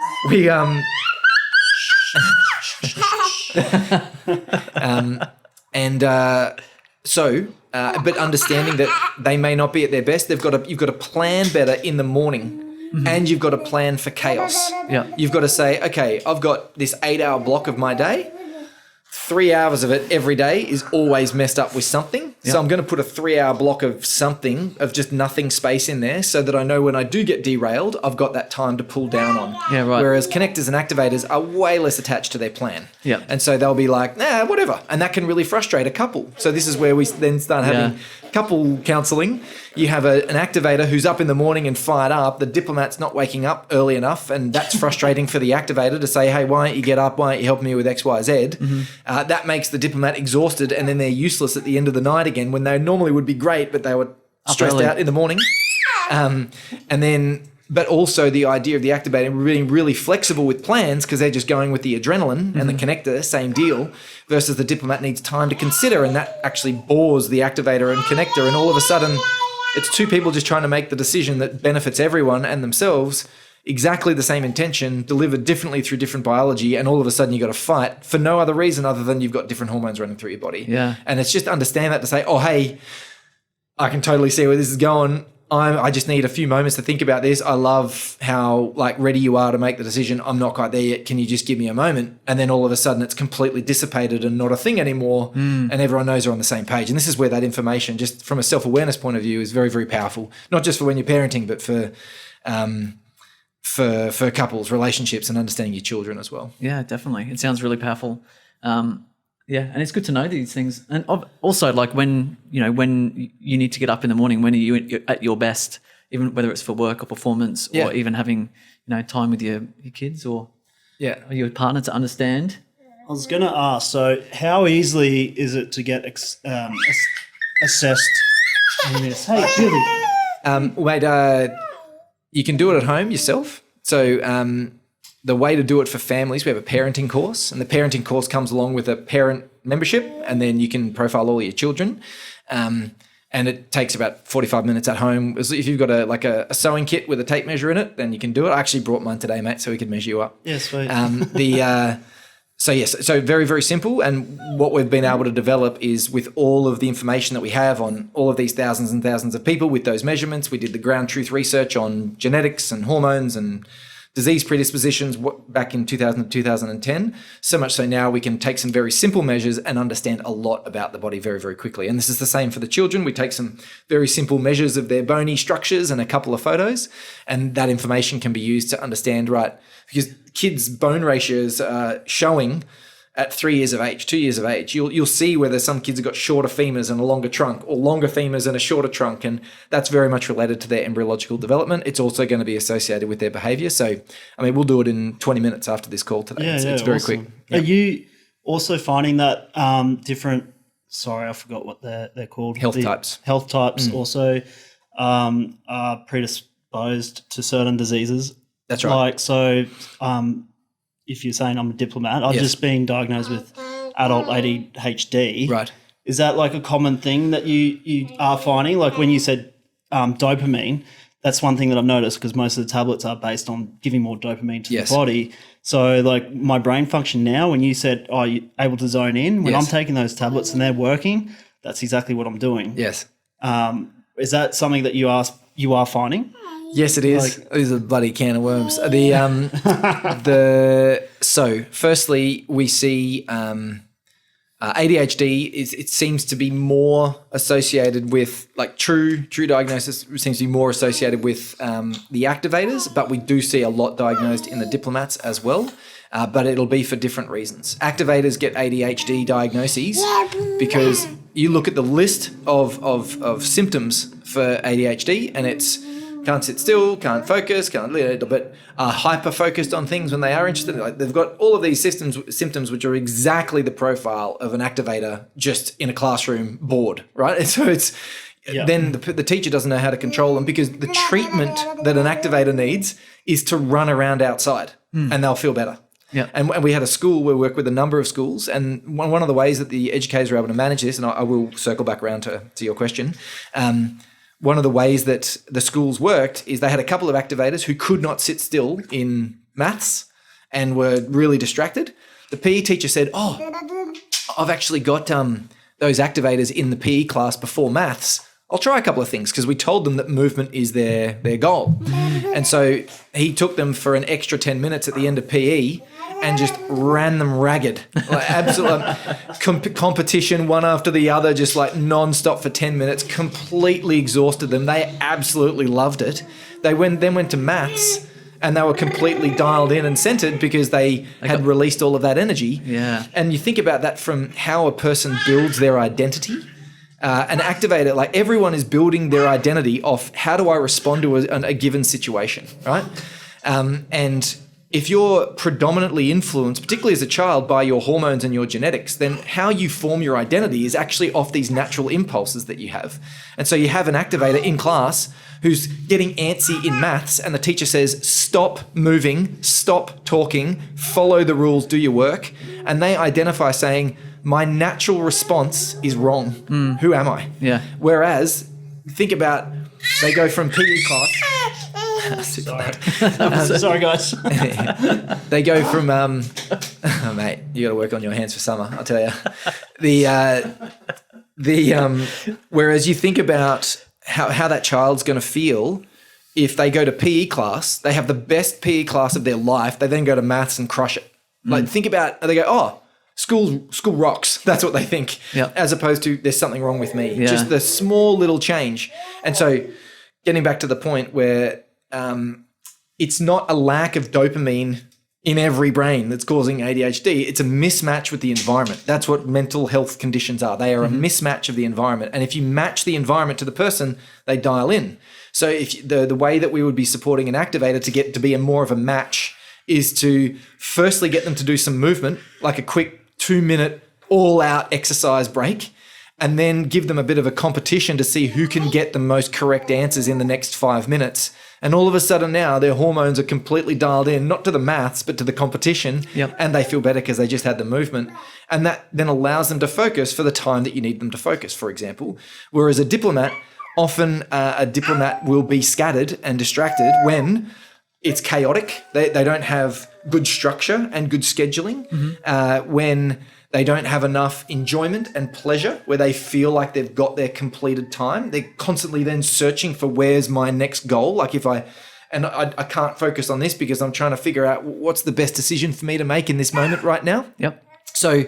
But understanding that they may not be at their best, you've got to plan better in the morning, and you've got to plan for chaos. Yeah. You've got to say, okay, I've got this 8-hour block of my day. 3 hours of it every day is always messed up with something. So I'm going to put a 3-hour block of something, of just nothing space in there so that I know when I do get derailed, I've got that time to pull down on. Yeah, right. Whereas connectors and activators are way less attached to their plan. Yeah. And so they'll be like, whatever. And that can really frustrate a couple. So this is where we then start having couple counselling. You have an activator who's up in the morning and fired up. The diplomat's not waking up early enough, and that's frustrating for the activator to say, hey, why don't you get up? Why don't you help me with X, Y, Z? That makes the diplomat exhausted, and then they're useless at the end of the night again when they normally would be great, but they were stressed out in the morning. But also the idea of the activator being really flexible with plans because they're just going with the adrenaline and the connector, same deal, versus the diplomat needs time to consider, and that actually bores the activator and connector, and all of a sudden it's two people just trying to make the decision that benefits everyone and themselves, exactly the same intention, delivered differently through different biology, and all of a sudden you've got to fight for no other reason other than you've got different hormones running through your body. Yeah. And it's just understand that to say, oh, hey, I can totally see where this is going. I just need a few moments to think about this. I love how ready you are to make the decision. I'm not quite there yet. Can you just give me a moment? And then all of a sudden it's completely dissipated and not a thing anymore. And everyone knows they're on the same page. And this is where that information, just from a self-awareness point of view, is very, very powerful. Not just for when you're parenting, but for for couples, relationships, and understanding your children as well. Yeah, definitely. It sounds really powerful. Yeah, and it's good to know these things. And also, like when you need to get up in the morning, when are you at your best, even whether it's for work or performance, or even having time with your kids or your partner to understand. I was going to ask, so how easily is it to get assessed in this? Hey, Billy. You can do it at home yourself. So the way to do it for families, we have a parenting course, and the parenting course comes along with a parent membership, and then you can profile all your children. And it takes about 45 minutes at home. If you've got a sewing kit with a tape measure in it, then you can do it. I actually brought mine today, mate, so we could measure you up. Yeah, sweet. So very, very simple. And what we've been able to develop is with all of the information that we have on all of these thousands and thousands of people with those measurements, we did the ground truth research on genetics and hormones and disease predispositions back in 2000 to 2010. So much so now we can take some very simple measures and understand a lot about the body very, very quickly. And this is the same for the children. We take some very simple measures of their bony structures and a couple of photos, and that information can be used to understand, right, because kids' bone ratios are showing at 3 years of age, 2 years of age. You'll see whether some kids have got shorter femurs and a longer trunk, or longer femurs and a shorter trunk, and that's very much related to their embryological development. It's also going to be associated with their behaviour. So, I mean, we'll do it in 20 minutes after this call today. It's very quick. Yeah. Are you also finding that different? Sorry, I forgot what they're called. HealthTypes. HealthTypes also are predisposed to certain diseases. That's right. Like so. If you're saying I'm a diplomat, I've just been diagnosed with adult ADHD. Right. Is that like a common thing that you are finding? Like when you said dopamine, that's one thing that I've noticed because most of the tablets are based on giving more dopamine to the body. So like my brain function now, when you said, are you able to zone in? When I'm taking those tablets and they're working, that's exactly what I'm doing. Yes. Is that something that you are finding? Yes, it is. It is a bloody can of worms. So firstly, we see ADHD it seems to be more associated with like true diagnosis seems to be more associated with the activators, but we do see a lot diagnosed in the diplomats as well. But it'll be for different reasons. Activators get ADHD diagnoses because you look at the list of symptoms for ADHD, and it's can't sit still, can't focus, but are hyper-focused on things when they are interested. Like they've got all of these symptoms which are exactly the profile of an activator just in a classroom bored, right? And so it's then the teacher doesn't know how to control them because the treatment that an activator needs is to run around outside and they'll feel better. Yeah. And we had a school where we work with a number of schools, and one of the ways that the educators are able to manage this, and I will circle back around to your question, one of the ways that the schools worked is they had a couple of activators who could not sit still in maths and were really distracted. The PE teacher said, I've actually got those activators in the PE class before maths. I'll try a couple of things because we told them that movement is their goal. And so he took them for an extra 10 minutes at the end of PE and just ran them ragged. Like absolute competition, one after the other, just like non-stop for 10 minutes, completely exhausted them. They absolutely loved it. They then went to maths and they were completely dialed in and centered because they had released all of that energy. Yeah. And you think about that from how a person builds their identity. An activator, like everyone is building their identity off how do I respond to a given situation, right? And if you're predominantly influenced, particularly as a child, by your hormones and your genetics, then how you form your identity is actually off these natural impulses that you have. And so you have an activator in class who's getting antsy in maths and the teacher says, stop moving, stop talking, follow the rules, do your work. And they identify saying, my natural response is wrong. Who am I? Yeah. Whereas, think about, they go from PE class. Sorry, guys. They go from, oh, mate, you got to work on your hands for summer, I'll tell you. Whereas you think about how that child's going to feel if they go to PE class, they have the best PE class of their life, they then go to maths and crush it. Like, think about, they go, School rocks. That's what they think. Yep. As opposed to there's something wrong with me. Yeah. Just the small little change. And so getting back to the point where it's not a lack of dopamine in every brain that's causing ADHD. It's a mismatch with the environment. That's what mental health conditions are. They are a mismatch of the environment. And if you match the environment to the person, they dial in. So if the way that we would be supporting an activator to get to be more of a match is to firstly get them to do some movement, like a quick 2-minute all-out exercise break, and then give them a bit of a competition to see who can get the most correct answers in the next 5 minutes. And all of a sudden now their hormones are completely dialed in, not to the maths, but to the competition. Yep. And they feel better because they just had the movement. And that then allows them to focus for the time that you need them to focus, for example. Whereas a diplomat, often a diplomat will be scattered and distracted when it's chaotic. They don't have good structure and good scheduling. When they don't have enough enjoyment and pleasure, where they feel like they've got their completed time. They're constantly then searching for where's my next goal. Like I can't focus on this because I'm trying to figure out what's the best decision for me to make in this moment right now. Yep. So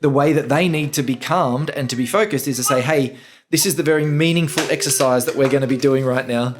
the way that they need to be calmed and to be focused is to say, hey, this is the very meaningful exercise that we're going to be doing right now.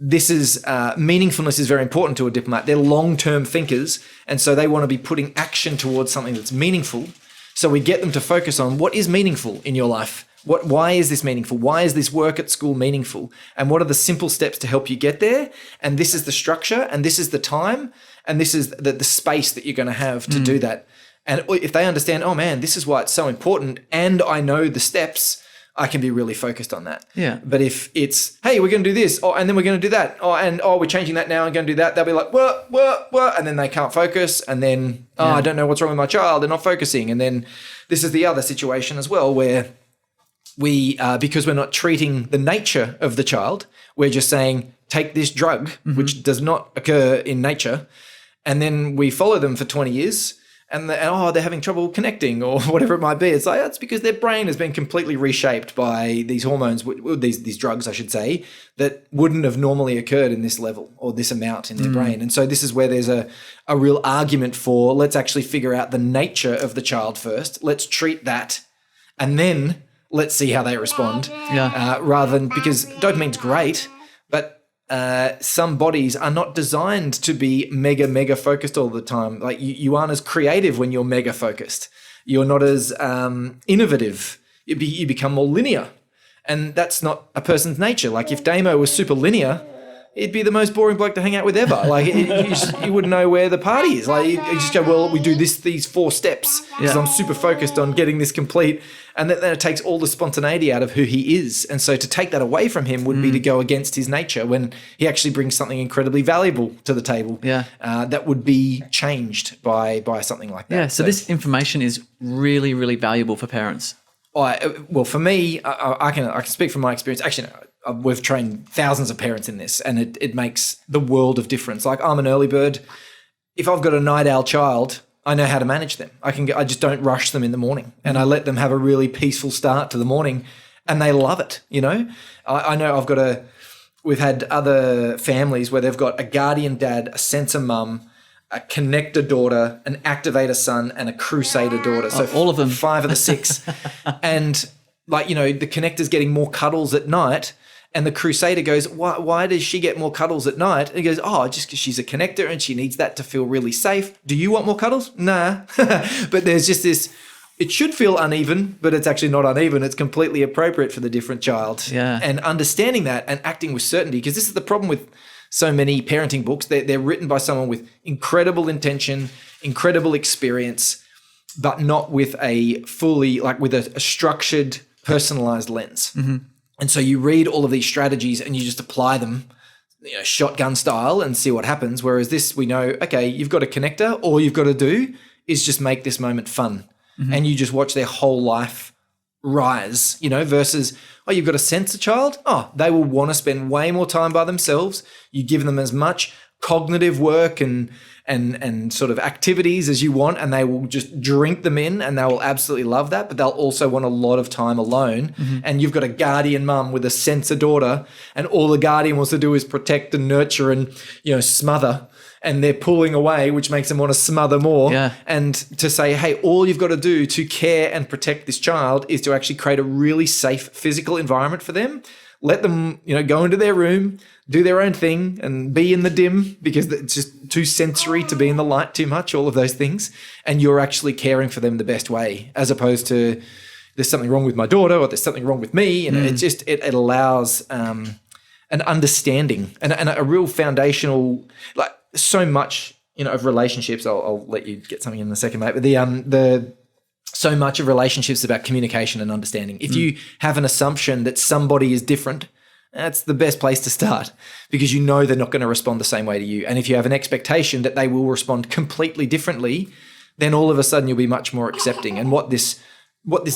This is meaningfulness is very important to a diplomat. They're long-term thinkers, and so they want to be putting action towards something that's meaningful. So we get them to focus on what is meaningful in your life. Why is this meaningful? Why is this work at school meaningful? And what are the simple steps to help you get there? And this is the structure, and this is the time, and this is the space that you're going to have to do that. And if they understand, oh man, this is why it's so important, and I know the steps, I can be really focused on that. Yeah. But if it's, hey, we're going to do this, and then we're going to do that, we're changing that now and going to do that, they'll be like, what, and then they can't focus, and then, I don't know what's wrong with my child, they're not focusing. And then this is the other situation as well, where we, because we're not treating the nature of the child, we're just saying, take this drug, which does not occur in nature, and then we follow them for 20 years, and they're having trouble connecting or whatever it might be. It's like, that's because their brain has been completely reshaped by these hormones, these drugs, I should say, that wouldn't have normally occurred in this level or this amount in their brain. And so this is where there's a real argument for, let's actually figure out the nature of the child first. Let's treat that, and then let's see how they respond. Yeah. Rather than, because dopamine's great, but some bodies are not designed to be mega focused all the time. Like you aren't as creative when you're mega focused. You're not as innovative. You become more linear, and that's not a person's nature. Like if Damo was super linear, it'd be the most boring bloke to hang out with ever. Like you wouldn't know where the party is. Like you just go, well, we do these 4 steps because I'm super focused on getting this complete. And then it takes all the spontaneity out of who he is. And so to take that away from him would be to go against his nature when he actually brings something incredibly valuable to the table. Yeah. That would be changed by something like that. Yeah. So this information is really, really valuable for parents. Well, for me, I can speak from my experience. Actually, no, we've trained thousands of parents in this, and it makes the world of difference. Like I'm an early bird. If I've got a night owl child, I know how to manage them. I just don't rush them in the morning, and I let them have a really peaceful start to the morning, and they love it. You know, I know we've had other families where they've got a guardian dad, a sensor mum, a connector daughter, an activator son, and a crusader daughter. So all of them, 5 of the 6, and like, you know, the connector's getting more cuddles at night. And the crusader goes, why does she get more cuddles at night? And he goes, just because she's a connector and she needs that to feel really safe. Do you want more cuddles? Nah. But there's just this, it should feel uneven, but it's actually not uneven. It's completely appropriate for the different child. Yeah. And understanding that and acting with certainty, because this is the problem with so many parenting books. They're written by someone with incredible intention, incredible experience, but not with with a structured, personalized lens. And so you read all of these strategies and you just apply them, you know, shotgun style, and see what happens. Whereas this, we know, okay, you've got a connector. All you've got to do is just make this moment fun. And you just watch their whole life rise, you know, versus, you've got a sensor child. They will want to spend way more time by themselves. You give them as much cognitive work and sort of activities as you want, and they will just drink them in, and they will absolutely love that. But they'll also want a lot of time alone. And you've got a guardian mum with a sensor daughter, and all the guardian wants to do is protect and nurture and, you know, smother. And they're pulling away, which makes them want to smother more. Yeah. And to say, hey, all you've got to do to care and protect this child is to actually create a really safe physical environment for them. let them, go into their room, do their own thing and be in the dim because it's just too sensory to be in the light too much, all of those things. And you're actually caring for them the best way, as opposed to there's something wrong with my daughter or there's something wrong with me. And it allows an understanding and a real foundational, like so much, of relationships. I'll let you get something in a second, mate. But the so much of relationships is about communication and understanding. If you have an assumption that somebody is different, that's the best place to start because they're not going to respond the same way to you. And if you have an expectation that they will respond completely differently, then all of a sudden you'll be much more accepting. And what this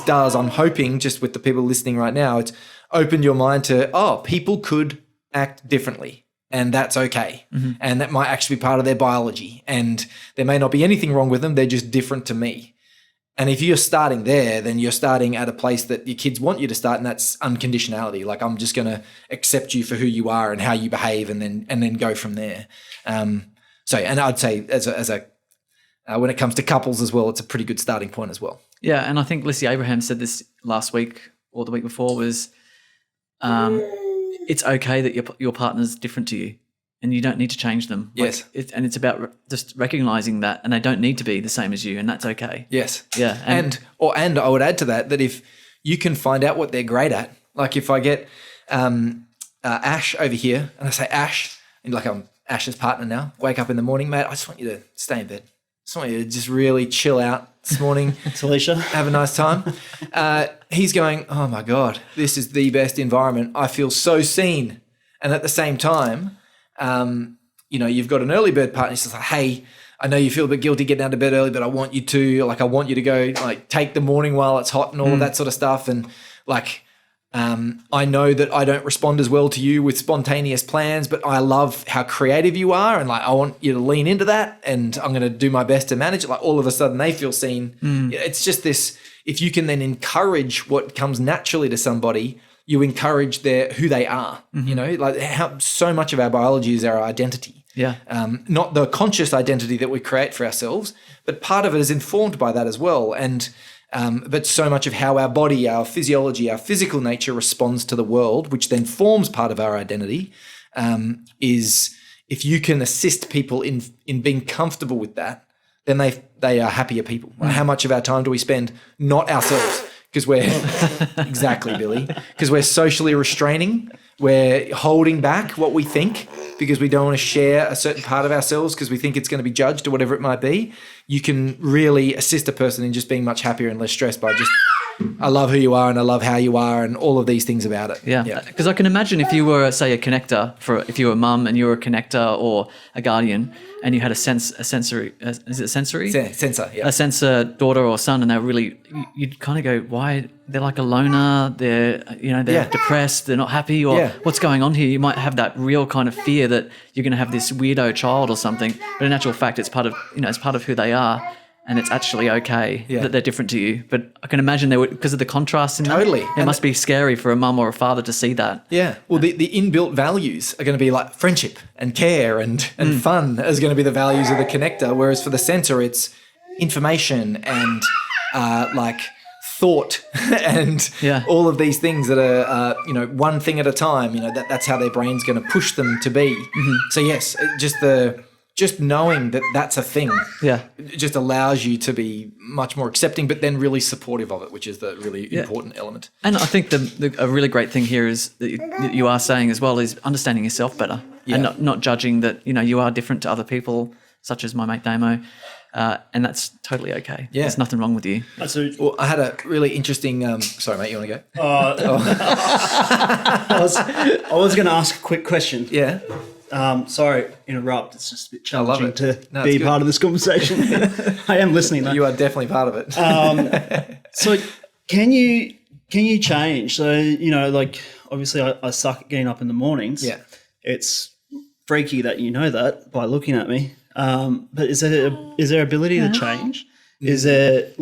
does, I'm hoping, just with the people listening right now, it's opened your mind to, people could act differently. And that's okay. And that might actually be part of their biology. And there may not be anything wrong with them. They're just different to me. And if you're starting there, then you're starting at a place that your kids want you to start, and that's unconditionality. Like, I'm just going to accept you for who you are and how you behave, and then go from there. And I'd say when it comes to couples as well, it's a pretty good starting point as well. Yeah, and I think Lissy Abraham said this last week or the week before was, it's okay that your partner's different to you. And you don't need to change them. Yes. And it's about just recognizing that, and they don't need to be the same as you, and that's okay. Yes. Yeah. And I would add to that if you can find out what they're great at, like if I get Ash over here and I say, Ash, and like I'm Ash's partner now, wake up in the morning, mate, I just want you to stay in bed. I just want you to just really chill out this morning. It's Alicia. Have a nice time. He's going, oh my God, this is the best environment. I feel so seen. And at the same time, you've got an early bird partner. He's just like, hey, I know you feel a bit guilty getting out of bed early, but I want you to go like take the morning while it's hot and all of that sort of stuff. And like, I know that I don't respond as well to you with spontaneous plans, but I love how creative you are. And like, I want you to lean into that, and I'm going to do my best to manage it. Like, all of a sudden they feel seen. It's just this, if you can then encourage what comes naturally to somebody, you encourage who they are, like how so much of our biology is our identity. Yeah. Not the conscious identity that we create for ourselves, but part of it is informed by that as well. And, but so much of how our body, our physiology, our physical nature responds to the world, which then forms part of our identity, is if you can assist people in being comfortable with that, then they are happier people. Like, how much of our time do we spend not ourselves? Because we're exactly, Billy, because we're socially restraining. We're holding back what we think because we don't want to share a certain part of ourselves because we think it's going to be judged or whatever it might be. You can really assist a person in just being much happier and less stressed by just, I love who you are and I love how you are and all of these things about it. Yeah. Because I can imagine if you were, say, a connector, if you were a mum and you were a connector or a guardian, and you had a sensory, is it sensory? Sensor, yeah. A sensor daughter or son, and they're really, you'd kind of go, why? They're like a loner, they're depressed, they're not happy, or what's going on here? You might have that real kind of fear that you're going to have this weirdo child or something, but in actual fact, it's part of who they are. And it's actually okay that they're different to you. But I can imagine they would, because of the contrast in totally. It must be scary for a mum or a father to see that. Yeah. Well, the inbuilt values are going to be like friendship and care and fun is going to be the values of the connector. Whereas for the sensor, it's information and like thought and all of these things that are, one thing at a time. That's how their brain's going to push them to be. So yes, just knowing that that's a thing, it just allows you to be much more accepting, but then really supportive of it, which is the really important element. And I think a really great thing here is that you are saying as well is understanding yourself better and not judging that, you are different to other people, such as my mate Damo, and that's totally okay. Yeah. There's nothing wrong with you. Well, I had a really interesting. Sorry, mate, you want to go? I was going to ask a quick question. Yeah. Sorry, interrupt. It's just a bit challenging to be good. part of this conversation. I am listening, though. You are definitely part of it. So can you change? So, like obviously I suck at getting up in the mornings. Yeah. It's freaky that you know that by looking at me. But is there ability to change? Is there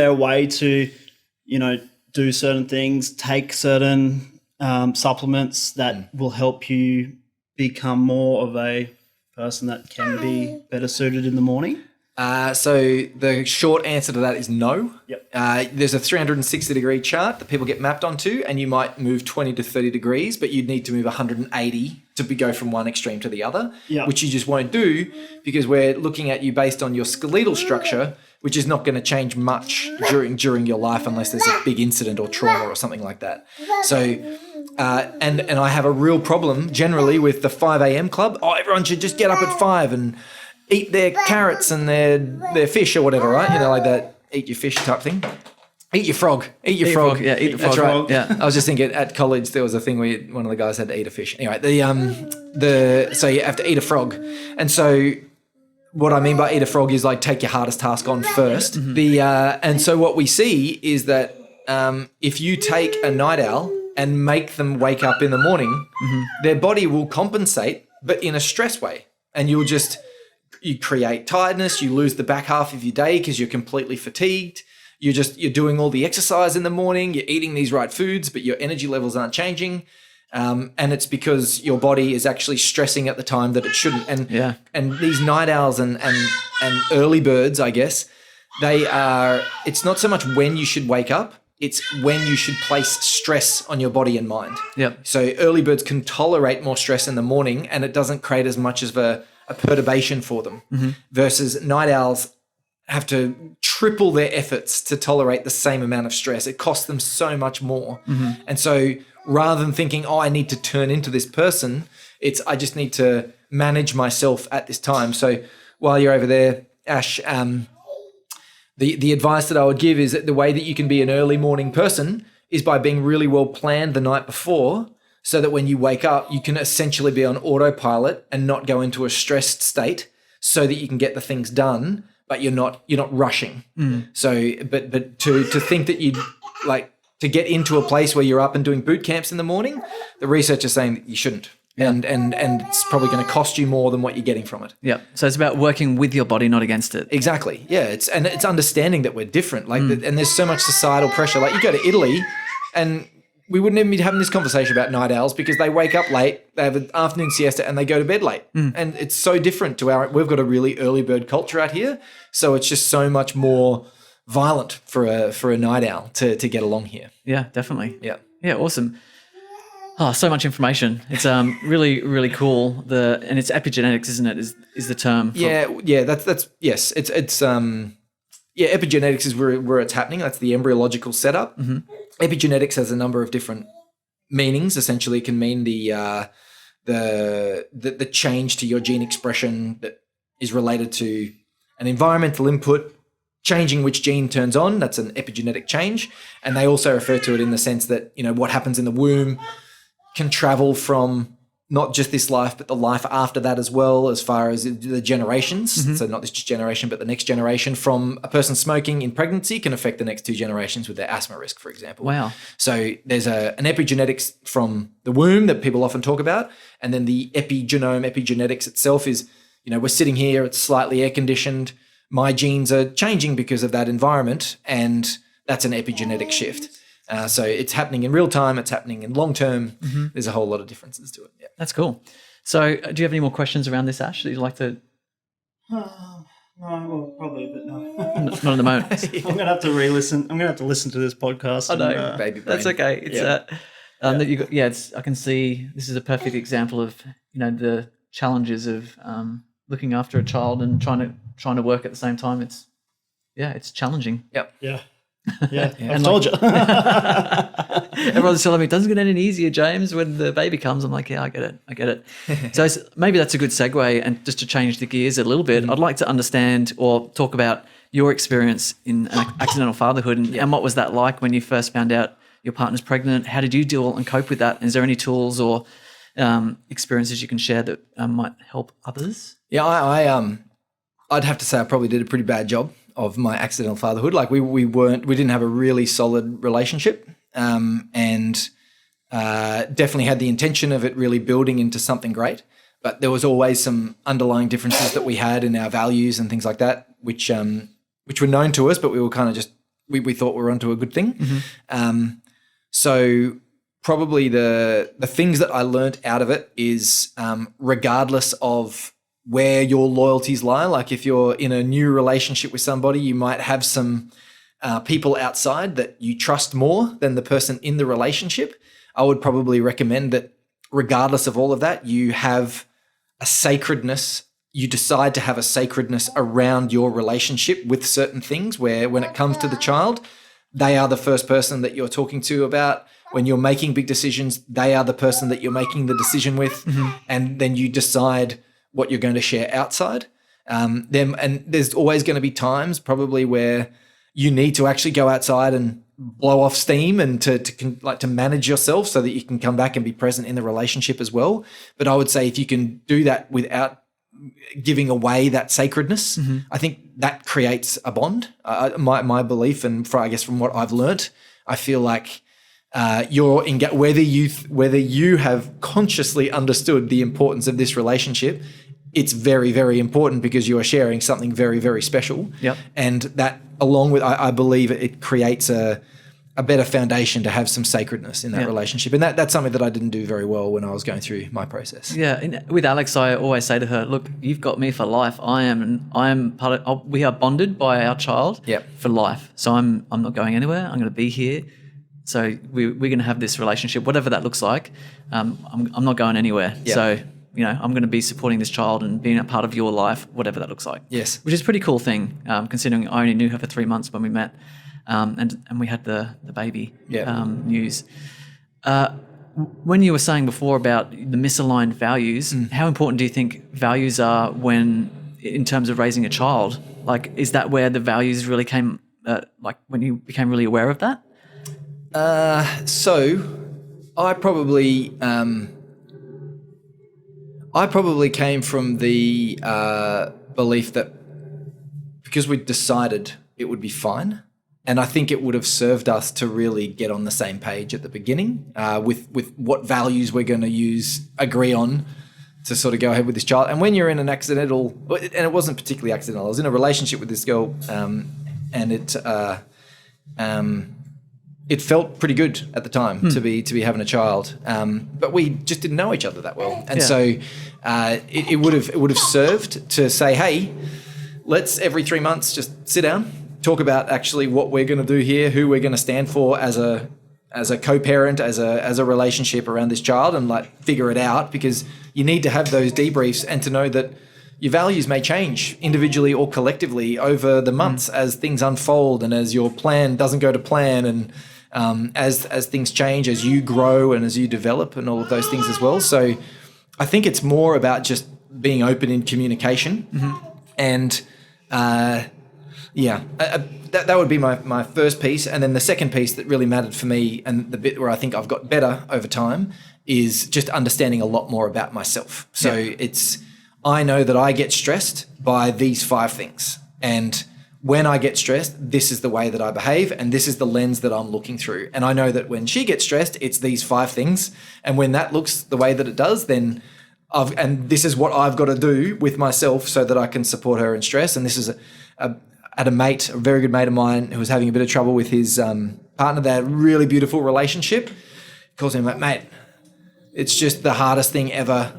a way to, do certain things, take certain supplements that will help you become more of a person that can be better suited in the morning? So the short answer to that is no. Yep. There's a 360-degree chart that people get mapped onto, and you might move 20 to 30 degrees, but you'd need to move 180 to go from one extreme to the other, Yep. which you just won't do because we're looking at you based on your skeletal structure, which is not going to change much during your life unless there's a big incident or trauma or something like that. So, and I have a real problem generally with the 5 a.m. club. Oh, everyone should just get up at 5 and eat their carrots and their fish or whatever, right? You know, like that eat your fish type thing. Eat your frog. Eat your frog. Yeah, eat the frog. That's right. Yeah. I was just thinking at college there was a thing where one of the guys had to eat a fish. Anyway, so you have to eat a frog. And so what I mean by eat a frog is like take your hardest task on first. And so what we see is that if you take a night owl and make them wake up in the morning, their body will compensate, but in a stress way. And you create tiredness, you lose the back half of your day because you're completely fatigued. You're doing all the exercise in the morning, you're eating these right foods, but your energy levels aren't changing. And it's because your body is actually stressing at the time that it shouldn't. And these night owls and early birds, I guess, it's not so much when you should wake up, it's when you should place stress on your body and mind. Yep. So early birds can tolerate more stress in the morning and it doesn't create as much of a perturbation for them versus night owls have to triple their efforts to tolerate the same amount of stress. It costs them so much more. And so rather than thinking, I need to turn into this person, I just need to manage myself at this time. So while you're over there, Ash, the advice that I would give is that the way that you can be an early morning person is by being really well planned the night before so that when you wake up, you can essentially be on autopilot and not go into a stressed state so that you can get the things done, but you're not rushing. So, but to think that you'd like to get into a place where you're up and doing boot camps in the morning, the research is saying that you shouldn't. And it's probably going to cost you more than what you're getting from it. Yeah. So it's about working with your body, not against it. Exactly. Yeah. It's understanding that we're different. Like, and there's so much societal pressure. Like you go to Italy and we wouldn't even be having this conversation about night owls because they wake up late, they have an afternoon siesta and they go to bed late. And it's so different to we've got a really early bird culture out here. So it's just so much more violent for a night owl to get along here. Yeah, definitely. Yeah. Yeah. Awesome. Oh, so much information. It's really, really cool. And it's epigenetics, isn't it? Is the term? That's yes. It's epigenetics is where it's happening. That's the embryological setup. Epigenetics has a number of different meanings. Essentially, it can mean the change to your gene expression that is related to an environmental input, changing which gene turns on. That's an epigenetic change. And they also refer to it in the sense that, what happens in the womb can travel from not just this life, but the life after that as well, as far as the generations. So not this generation, but the next generation from a person smoking in pregnancy can affect the next 2 generations with their asthma risk, for example. Wow. So there's an epigenetics from the womb that people often talk about. And then the epigenetics itself is, we're sitting here, it's slightly air conditioned. My genes are changing because of that environment. And that's an epigenetic shift. So it's happening in real time. It's happening in long term. There's a whole lot of differences to it. Yeah. That's cool. So do you have any more questions around this, Ash, that you'd like to? No, well, probably, but no. Not at the moment. I'm going to have to re-listen. I'm going to have to listen to this podcast. I know. Baby brain. That's okay. It's I can see this is a perfect example of, the challenges of looking after a child and trying to work at the same time. It's challenging. Yep. Yeah. Yeah, I told you. Everyone's telling me it doesn't get any easier, James, when the baby comes. I'm like, yeah, I get it. So maybe that's a good segue, and just to change the gears a little bit, I'd like to understand or talk about your experience in accidental fatherhood and what was that like when you first found out your partner's pregnant? How did you deal and cope with that? Is there any tools or experiences you can share that might help others? Yeah, I'd have to say I probably did a pretty bad job of my accidental fatherhood. Like we didn't have a really solid relationship, and definitely had the intention of it really building into something great. But there was always some underlying differences that we had in our values and things like that, which were known to us, but we were kind of just we thought we were onto a good thing. So probably the things that I learned out of it is regardless of where your loyalties lie. Like if you're in a new relationship with somebody, you might have some people outside that you trust more than the person in the relationship. I would probably recommend that regardless of all of that, you have a sacredness. You decide to have a sacredness around your relationship with certain things where when it comes to the child, they are the first person that you're talking to about. When you're making big decisions, they are the person that you're making the decision with. And then you decide what you're going to share outside. And there's always going to be times probably where you need to actually go outside and blow off steam and to manage yourself so that you can come back and be present in the relationship as well. But I would say if you can do that without giving away that sacredness, I think that creates a bond. My belief, and I guess from what I've learnt, I feel like whether you have consciously understood the importance of this relationship, it's very, very important because you are sharing something very, very special. Yep. And that, along with, I believe it creates a better foundation to have some sacredness in that relationship. And that's something that I didn't do very well when I was going through my process. Yeah. With Alex, I always say to her, look, you've got me for life. We are bonded by our child for life. So I'm not going anywhere. I'm going to be here. So we're going to have this relationship, whatever that looks like. I'm not going anywhere. Yep. So, I'm going to be supporting this child and being a part of your life, whatever that looks like. Yes. Which is a pretty cool thing, considering I only knew her for 3 months when we met, and we had the baby news. When you were saying before about the misaligned values, how important do you think values are in terms of raising a child? Like, is that where the values really came, when you became really aware of that? So I probably came from the belief that because we decided it would be fine, and I think it would have served us to really get on the same page at the beginning with what values we're going to agree on to sort of go ahead with this child. And when you're in an accidental, and it wasn't particularly accidental, I was in a relationship with this girl, and it felt pretty good at the time to be having a child, but we just didn't know each other that well, and so it would have served to say, hey, let's every 3 months just sit down, talk about actually what we're going to do here, who we're going to stand for as a co-parent, as a relationship around this child, and figure it out, because you need to have those debriefs and to know that your values may change individually or collectively over the months as things unfold and as your plan doesn't go to plan, and as things change, as you grow and as you develop and all of those things as well. So I think it's more about just being open in communication. And that would be my first piece. And then the second piece that really mattered for me, and the bit where I think I've got better over time, is just understanding a lot more about myself. So I know that I get stressed by these 5 things. And when I get stressed, this is the way that I behave, and this is the lens that I'm looking through. And I know that when she gets stressed, it's these 5 things. And when that looks the way that it does, then and this is what I've got to do with myself so that I can support her in stress. And this is a very good mate of mine who was having a bit of trouble with his partner. They had a really beautiful relationship. He calls him, mate, it's just the hardest thing ever.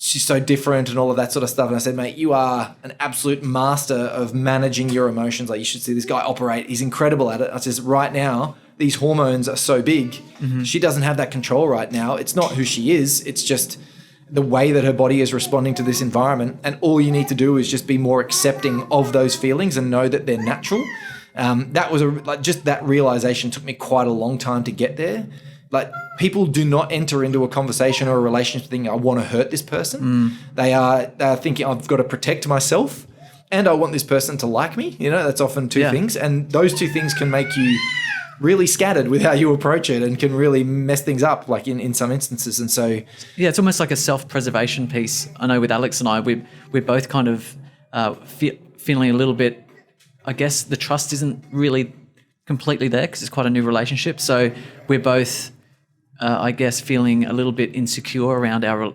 She's so different and all of that sort of stuff. And I said, mate, you are an absolute master of managing your emotions. You should see this guy operate. He's incredible at it. I says, right now, these hormones are so big. She doesn't have that control right now. It's not who she is. It's just the way that her body is responding to this environment. And all you need to do is just be more accepting of those feelings and know that they're natural. That was just that realization took me quite a long time to get there. People do not enter into a conversation or a relationship thinking, I want to hurt this person. They are thinking, I've got to protect myself and I want this person to like me. That's often two things. And those 2 things can make you really scattered with how you approach it and can really mess things up, in some instances. And so... Yeah, it's almost like a self-preservation piece. I know with Alex and I, we're both kind of feeling a little bit, I guess the trust isn't really completely there because it's quite a new relationship. So we're both... I guess feeling a little bit insecure around how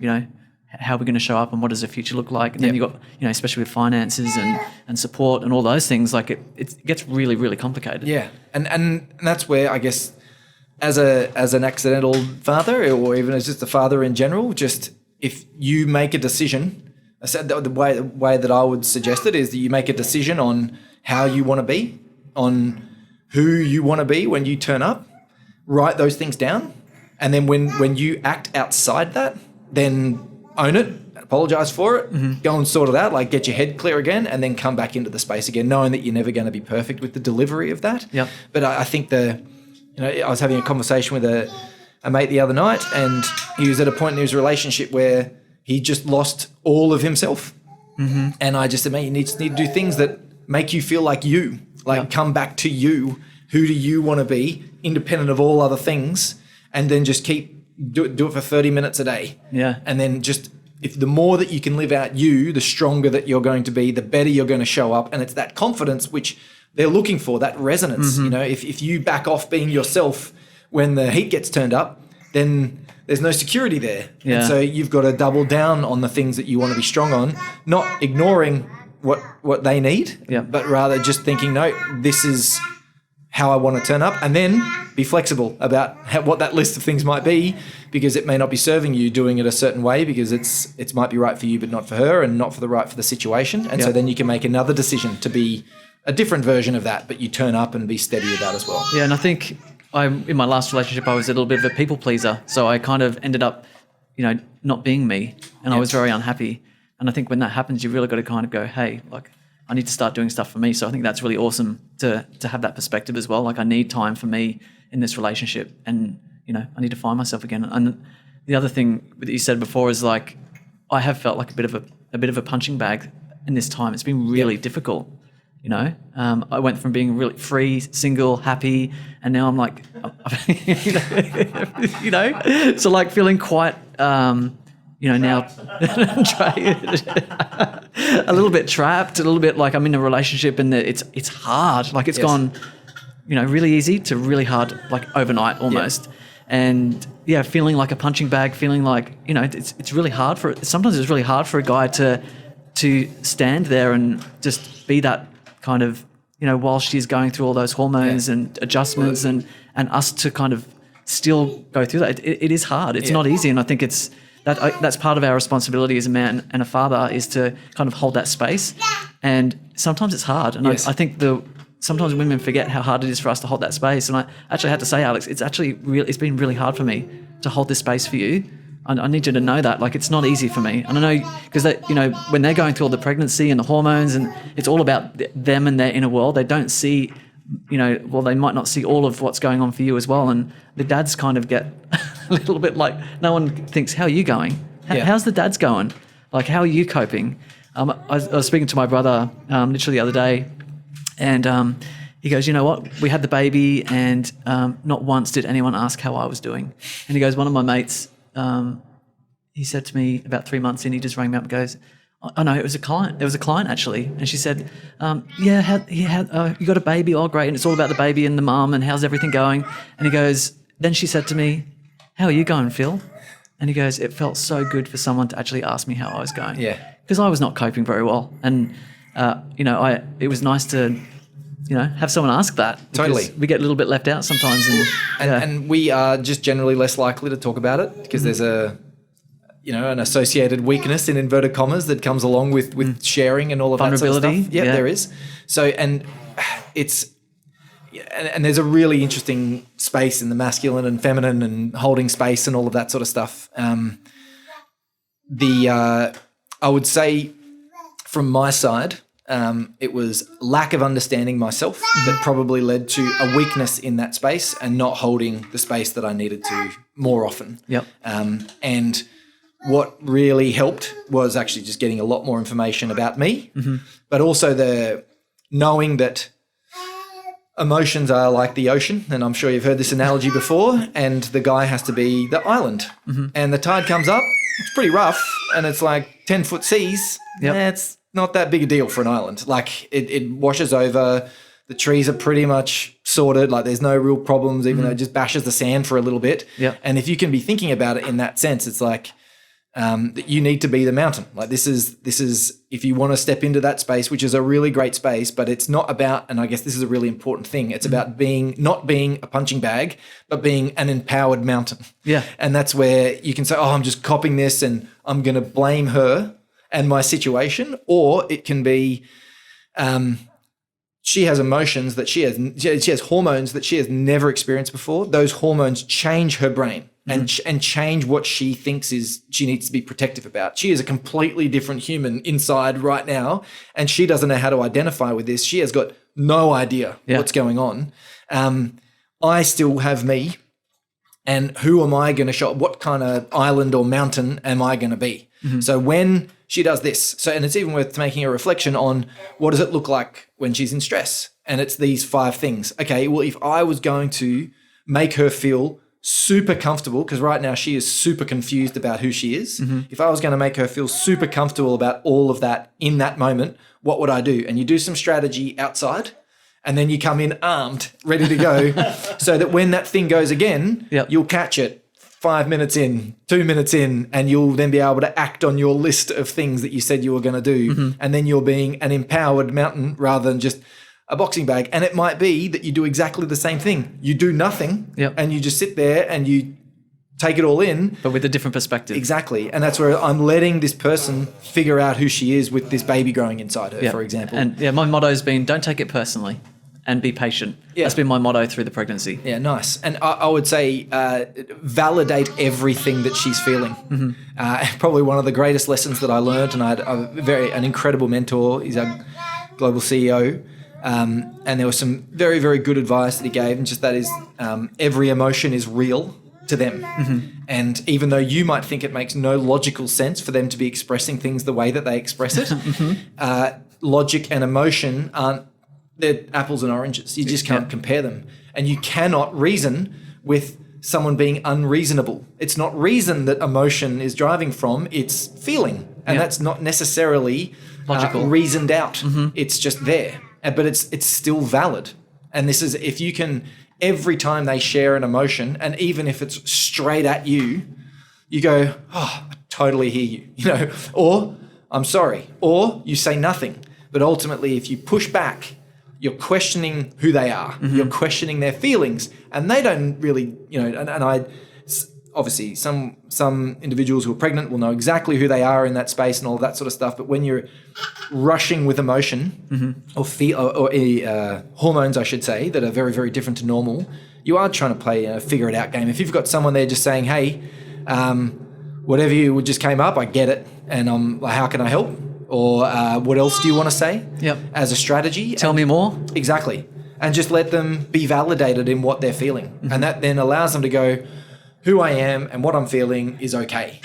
we're going to show up and what does the future look like. And then you've got, especially with finances and support and all those things, it gets really, really complicated. Yeah. And that's where I guess as an accidental father or even as just a father in general, just if you make a decision, I said the way that I would suggest it is that you make a decision on how you want to be, on who you want to be when you turn up, write those things down. And then when you act outside that, then own it, apologize for it, go and sort it out, like get your head clear again, and then come back into the space again, knowing that you're never going to be perfect with the delivery of that. Yep. But I think I was having a conversation with a mate the other night, and he was at a point in his relationship where he just lost all of himself. And I just said, mate, you need to do things that make you feel like you, come back to you. Who do you want to be, independent of all other things? And then just do it for 30 minutes a day. Yeah. And then just, if the more that you can live out you, the stronger that you're going to be, the better you're going to show up. And it's that confidence which they're looking for, that resonance. If you back off being yourself when the heat gets turned up, then there's no security there. Yeah. And so you've got to double down on the things that you want to be strong on, not ignoring what they need, but rather just thinking, no, this is how I want to turn up, and then be flexible about what that list of things might be, because it may not be serving you doing it a certain way, because it might be right for you but not for her, and not for the situation. And so then you can make another decision to be a different version of that, but you turn up and be steady with that as well. Yeah, and I think in my last relationship, I was a little bit of a people pleaser. So I kind of ended up, not being me, and I was very unhappy. And I think when that happens, you really got to kind of go, hey, I need to start doing stuff for me. So I think that's really awesome to have that perspective as well. I need time for me in this relationship, and I need to find myself again. And the other thing that you said before is I have felt like a bit of a punching bag in this time. It's been really difficult. I went from being really free, single, happy, and now I'm so feeling quite now a little bit trapped, a little bit like I'm in a relationship and it's hard. It's gone, really easy to really hard, overnight almost. And feeling like a punching bag, feeling like, it's really hard sometimes it's really hard for a guy to stand there and just be that kind of, while she's going through all those hormones and adjustments and us to kind of still go through that. It is hard. It's not easy. And I think that's part of our responsibility as a man and a father, is to kind of hold that space. And sometimes it's hard. And I think sometimes women forget how hard it is for us to hold that space. And I actually had to say, Alex, it's been really hard for me to hold this space for you. I need you to know that. It's not easy for me. And I know, because when they're going through all the pregnancy and the hormones, and it's all about them and their inner world, they don't see, they might not see all of what's going on for you as well. And the dads kind of get a little bit no one thinks, how are you going? How's the dads going? How are you coping? I was speaking to my brother literally the other day, and he goes, you know what? We had the baby, and not once did anyone ask how I was doing. And he goes, one of my mates, he said to me about 3 months in, he just rang me up and goes, oh no, it was a client. There was a client actually, and she said, you got a baby? Oh great, and it's all about the baby and the mum and how's everything going? And he goes, then she said to me, how are you going, Phil? And he goes, it felt so good for someone to actually ask me how I was going. Yeah. Because I was not coping very well, and it was nice to have someone ask that. Totally. We get a little bit left out sometimes, and we are just generally less likely to talk about it, because there's an associated weakness in inverted commas that comes along with sharing and all of that sort of stuff. Yeah, there is. So, and there's a really interesting space in the masculine and feminine and holding space and all of that sort of stuff. I would say from my side, it was lack of understanding myself that probably led to a weakness in that space and not holding the space that I needed to more often. Yep. And what really helped was actually just getting a lot more information about me, but also the knowing that emotions are like the ocean, and I'm sure you've heard this analogy before, and the guy has to be the island. And the tide comes up, it's pretty rough, and it's 10-foot seas. It's not that big a deal for an island. It washes over, the trees are pretty much sorted, there's no real problems, even though it just bashes the sand for a little bit. And if you can be thinking about it in that sense, it's that you need to be the mountain. Like this is if you want to step into that space, which is a really great space, but it's not about, and I guess this is a really important thing, it's about not being a punching bag, but being an empowered mountain. Yeah. And that's where you can say, I'm just copying this and I'm going to blame her and my situation. Or it can be, she has emotions that she has hormones that she has never experienced before. Those hormones change her brain and change what she thinks she needs to be protective about. She is a completely different human inside right now, and she doesn't know how to identify with this. She has got no idea what's going on. I still have me, and who am I going to show? What kind of island or mountain am I going to be? So when she does this, and it's even worth making a reflection on what does it look like when she's in stress? And it's these 5 things. Okay, well, if I was going to make her feel super comfortable, because right now she is super confused about who she is. If I was going to make her feel super comfortable about all of that in that moment, what would I do? And you do some strategy outside, and then you come in armed, ready to go, so that when that thing goes again, you'll catch it 5 minutes in, 2 minutes in, and you'll then be able to act on your list of things that you said you were going to do. And then you're being an empowered mountain rather than just a boxing bag. And it might be that you do exactly the same thing. You do nothing and you just sit there and you take it all in. But with a different perspective. Exactly. And that's where I'm letting this person figure out who she is with this baby growing inside her, for example. And my motto has been, don't take it personally and be patient. That's been my motto through the pregnancy. Yeah, nice. And I would say validate everything that she's feeling. Probably one of the greatest lessons that I learned, and I had an incredible mentor. He's a global CEO. And there was some very, very good advice that he gave, and just that is every emotion is real to them. And even though you might think it makes no logical sense for them to be expressing things the way that they express it, logic and emotion they're apples and oranges. You just can't compare them. And you cannot reason with someone being unreasonable. It's not reason that emotion is driving from, it's feeling. And that's not necessarily logical, reasoned out. It's just there. But it's still valid. And this is, if you can, every time they share an emotion, and even if it's straight at you, you go, I totally hear you, or I'm sorry, or you say nothing. But ultimately, if you push back, you're questioning who they are. You're questioning their feelings, and they don't really, and I obviously some individuals who are pregnant will know exactly who they are in that space and all of that sort of stuff. But when you're rushing with emotion or hormones, I should say, that are very, very different to normal, you are trying to play a figure it out game. If you've got someone there just saying, hey, whatever you just came up, I get it, and I'm like, how can I help? Or what else do you want to say as a strategy? Tell me more. Exactly. And just let them be validated in what they're feeling. And that then allows them to go, who I am and what I'm feeling is okay.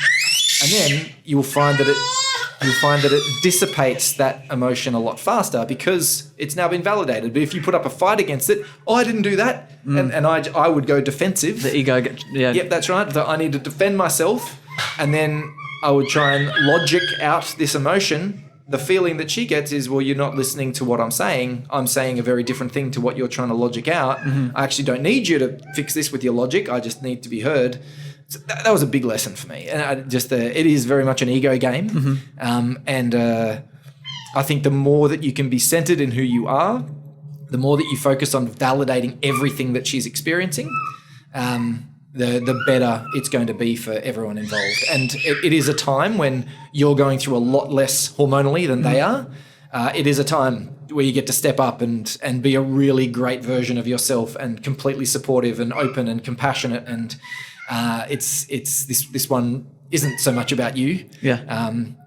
And then you'll find that it dissipates that emotion a lot faster because it's now been validated. But if you put up a fight against it, I didn't do that. And I would go defensive. The ego, Yep, that's right. So I need to defend myself, and then I would try and logic out this emotion. The feeling that she gets is, well, you're not listening to what I'm saying. I'm saying a very different thing to what you're trying to logic out. I actually don't need you to fix this with your logic. I just need to be heard. So that was a big lesson for me. And it is very much an ego game. I think the more that you can be centered in who you are, the more that you focus on validating everything that she's experiencing, the better it's going to be for everyone involved. And it is a time when you're going through a lot less hormonally than they are. It is a time where you get to step up and be a really great version of yourself and completely supportive and open and compassionate. And it's this one isn't so much about you.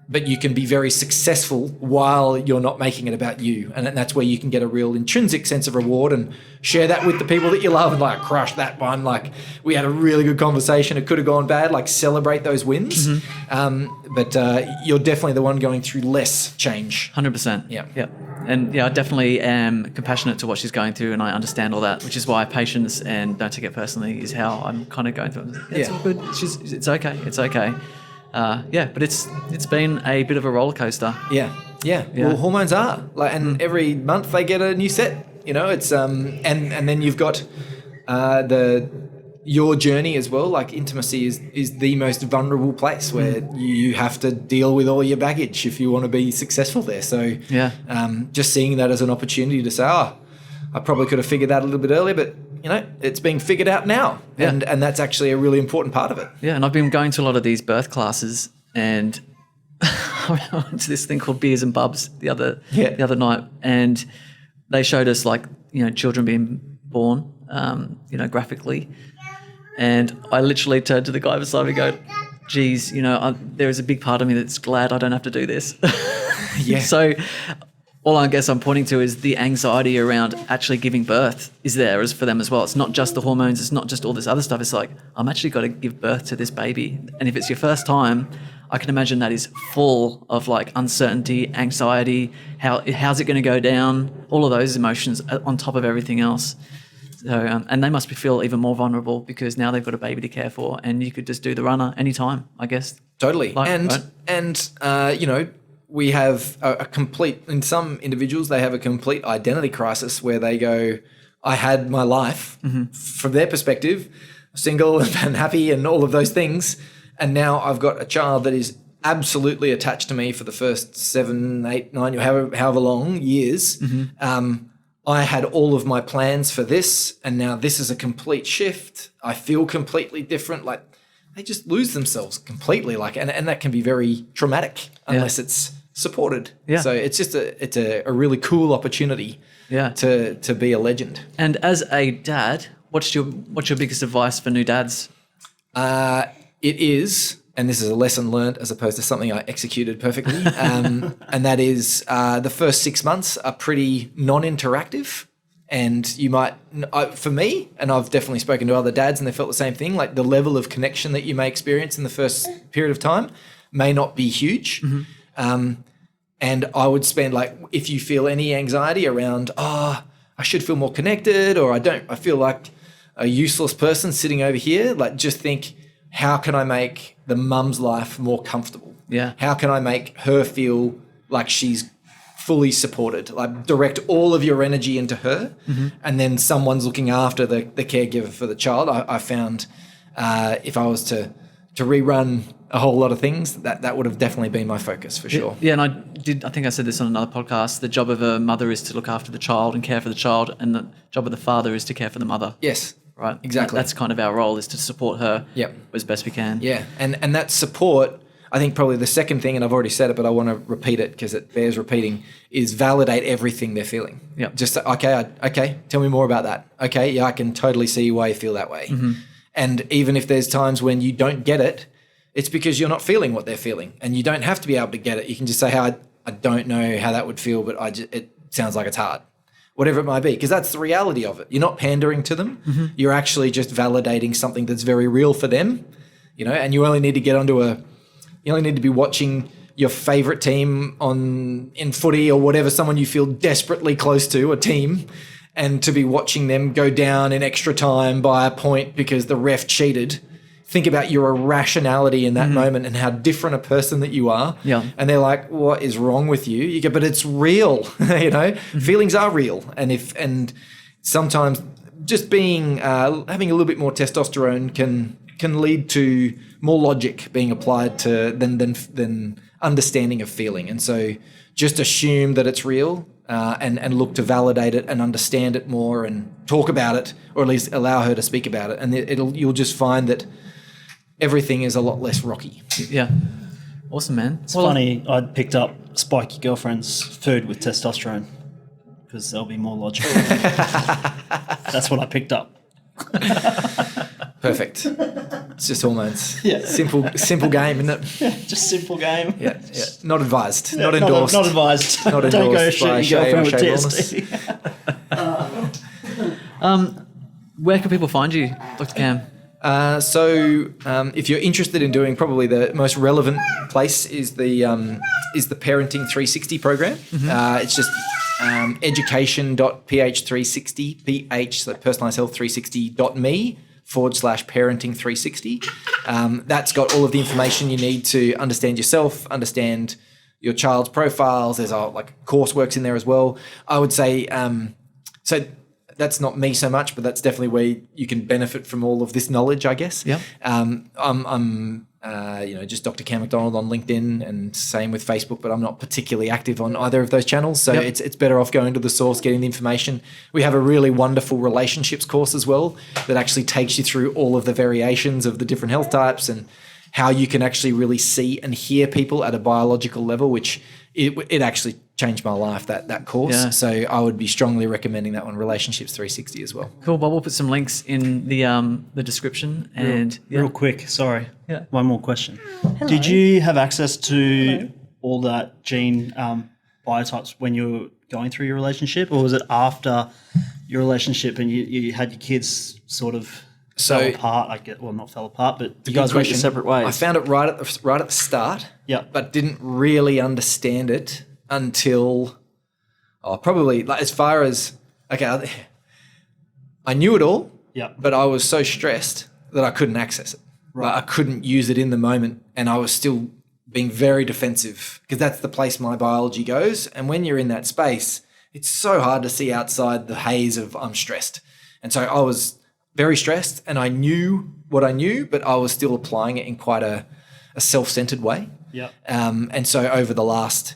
But you can be very successful while you're not making it about you. And that's where you can get a real intrinsic sense of reward and share that with the people that you love and like, crush that one. Like, we had a really good conversation. It could have gone bad. Like, celebrate those wins. But you're definitely the one going through less change. 100%. Yeah. And I definitely am compassionate to what she's going through, and I understand all that, which is why patience and don't take it personally is how I'm kind of going through it. It's all good. It's okay. It's okay. But it's been a bit of a roller coaster. Yeah. Well, hormones are and every month they get a new set. It's and then you've got your journey as well, like intimacy is the most vulnerable place where you have to deal with all your baggage if you want to be successful there. So just seeing that as an opportunity to say, I probably could have figured that a little bit earlier, but it's being figured out now. Yeah. And that's actually a really important part of it. Yeah, and I've been going to a lot of these birth classes, and I went to this thing called Beers and Bubs the other night, and they showed us children being born, graphically. And I literally turned to the guy beside me and go, geez, there is a big part of me that's glad I don't have to do this. Yeah. So all I guess I'm pointing to is the anxiety around actually giving birth is there as for them as well. It's not just the hormones. It's not just all this other stuff. It's like, I'm actually got to give birth to this baby. And if it's your first time, I can imagine that is full of uncertainty, anxiety, how's it going to go down, all of those emotions on top of everything else. So, and they must feel even more vulnerable because now they've got a baby to care for, and you could just do the runner anytime, I guess. Totally. We have a complete, in some individuals, they have a complete identity crisis where they go, I had my life from their perspective, single and happy and all of those things. And now I've got a child that is absolutely attached to me for the first 7, 8, 9, however long years. I had all of my plans for this, and now this is a complete shift. I feel completely different. They just lose themselves completely. And that can be very traumatic unless it's supported. Yeah. So it's just a really cool opportunity. Yeah. To be a legend. And as a dad, what's your biggest advice for new dads? It is, and this is a lesson learned as opposed to something I executed perfectly, and that is the first 6 months are pretty non-interactive, and you might, for me, and I've definitely spoken to other dads and they felt the same thing, the level of connection that you may experience in the first period of time may not be huge. And I would spend if you feel any anxiety around, I should feel more connected, or I feel like a useless person sitting over here, just think, how can I make the mum's life more comfortable? Yeah. How can I make her feel like she's fully supported? Direct all of your energy into her, and then someone's looking after the caregiver for the child. I found if I was to rerun a whole lot of things, that would have definitely been my focus for sure. Yeah, and I think I said this on another podcast. The job of a mother is to look after the child and care for the child, and the job of the father is to care for the mother. Yes. Right, exactly. That's kind of our role, is to support her as best we can. Yeah, and that support, I think probably the second thing, and I've already said it, but I want to repeat it because it bears repeating, is validate everything they're feeling. Yeah. Just, okay, tell me more about that. Okay, yeah, I can totally see why you feel that way. And even if there's times when you don't get it, it's because you're not feeling what they're feeling, and you don't have to be able to get it. You can just say, I don't know how that would feel, but it sounds like it's hard. Whatever it might be, because that's the reality of it. You're not pandering to them. You're actually just validating something that's very real for them, and you only need to you only need to be watching your favorite team in footy or whatever, someone you feel desperately close to, a team, and to be watching them go down in extra time by a point because the ref cheated. Think about your irrationality in that moment and how different a person that you are. Yeah. And they're like, what is wrong with you? You go, but it's real, feelings are real. And sometimes just being, having a little bit more testosterone can lead to more logic being applied to than understanding of feeling. And so just assume that it's real and look to validate it and understand it more and talk about it, or at least allow her to speak about it. And you'll just find that everything is a lot less rocky. Yeah. Awesome, man. It's funny, I picked up spike your girlfriend's food with testosterone because they'll be more logical. That's what I picked up. Perfect. It's just hormones. Yeah. Simple game, isn't it? Yeah, just simple game. Yeah. Not advised. Not endorsed. Not advised. Not Don't go endorsed by shoot your girlfriend with Shea TST. Where can people find you, Dr. Cam? So if you're interested in doing, probably the most relevant place is the Parenting 360 program. It's just education.ph360, ph, so personalised health 360.me/parenting 360. That's got all of the information you need to understand yourself, understand your child's profiles. There's courseworks in there as well. I would say, so that's not me so much, but that's definitely where you can benefit from all of this knowledge, I guess. Yeah. I'm just Dr Cam McDonald on LinkedIn, and same with Facebook, but I'm not particularly active on either of those channels. So it's better off going to the source, getting the information. We have a really wonderful relationships course as well that actually takes you through all of the variations of the different health types and how you can actually really see and hear people at a biological level, which it actually changed my life, that course. Yeah. So I would be strongly recommending that one, Relationships 360 as well. Cool. Well, we'll put some links in the description. And Real quick, sorry. Yeah. One more question. Did you have access to all that gene biotypes when you were going through your relationship, or was it after your relationship and you had your kids sort of fell apart? I get, well, not fell apart, but you guys went your separate ways. I found it right at the start, but didn't really understand it until probably like as far as I knew it all, but I was so stressed that I couldn't access it. Right. Like I couldn't use it in the moment, and I was still being very defensive because that's the place my biology goes. And when you're in that space, it's so hard to see outside the haze of I'm stressed. And so I was very stressed, and I knew what I knew, but I was still applying it in quite a self-centered way. Yeah. And so over the last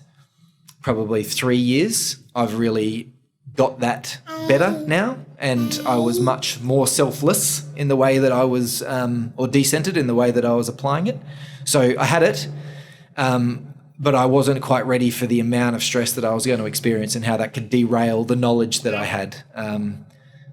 probably 3 years, I've really got that better now, and I was much more selfless in the way that I was, or decentered in the way that I was applying it. So I had it, but I wasn't quite ready for the amount of stress that I was going to experience and how that could derail the knowledge that I had.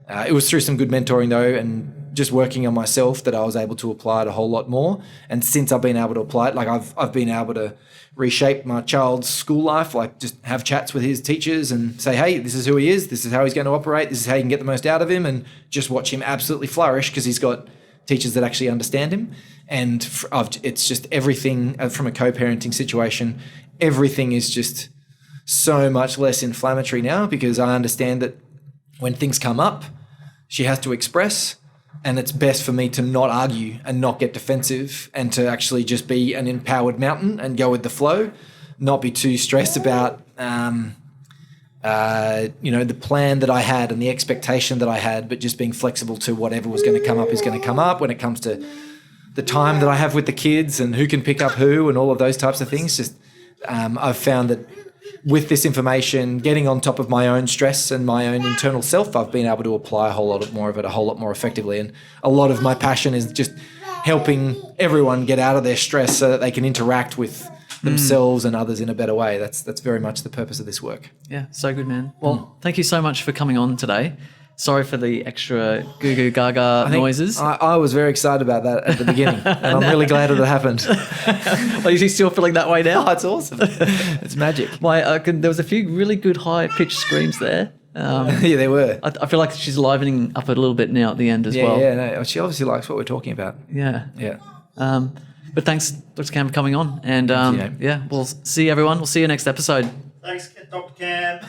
It was through some good mentoring though, and just working on myself that I was able to apply it a whole lot more. And since I've been able to apply it, like I've been able to reshape my child's school life, like just have chats with his teachers and say, hey, this is who he is, this is how he's going to operate, this is how you can get the most out of him, and just watch him absolutely flourish because he's got teachers that actually understand him. And it's just everything from a co-parenting situation, everything is just so much less inflammatory now because I understand that when things come up, she has to express, and it's best for me to not argue and not get defensive and to actually just be an empowered mountain and go with the flow, not be too stressed about, the plan that I had and the expectation that I had, but just being flexible to whatever was going to come up is going to come up when it comes to the time that I have with the kids and who can pick up who and all of those types of things. Just I've found that with this information, getting on top of my own stress and my own internal self, I've been able to apply a whole lot more of it, a whole lot more effectively. And a lot of my passion is just helping everyone get out of their stress so that they can interact with themselves and others in a better way. That's very much the purpose of this work. Yeah, so good, man. Well, thank you so much for coming on today. Sorry for the extra goo goo gaga noises. I was very excited about that at the beginning, and I'm really glad it happened. Are you still feeling that way now? Oh, it's awesome. It's magic. There was a few really good high-pitched screams there. Yeah, there were. I feel like she's livening up a little bit now at the end as well. Yeah, no, she obviously likes what we're talking about. Yeah. Yeah. But thanks, Dr. Cam, for coming on. And we'll see everyone. We'll see you next episode. Thanks, Dr. Cam.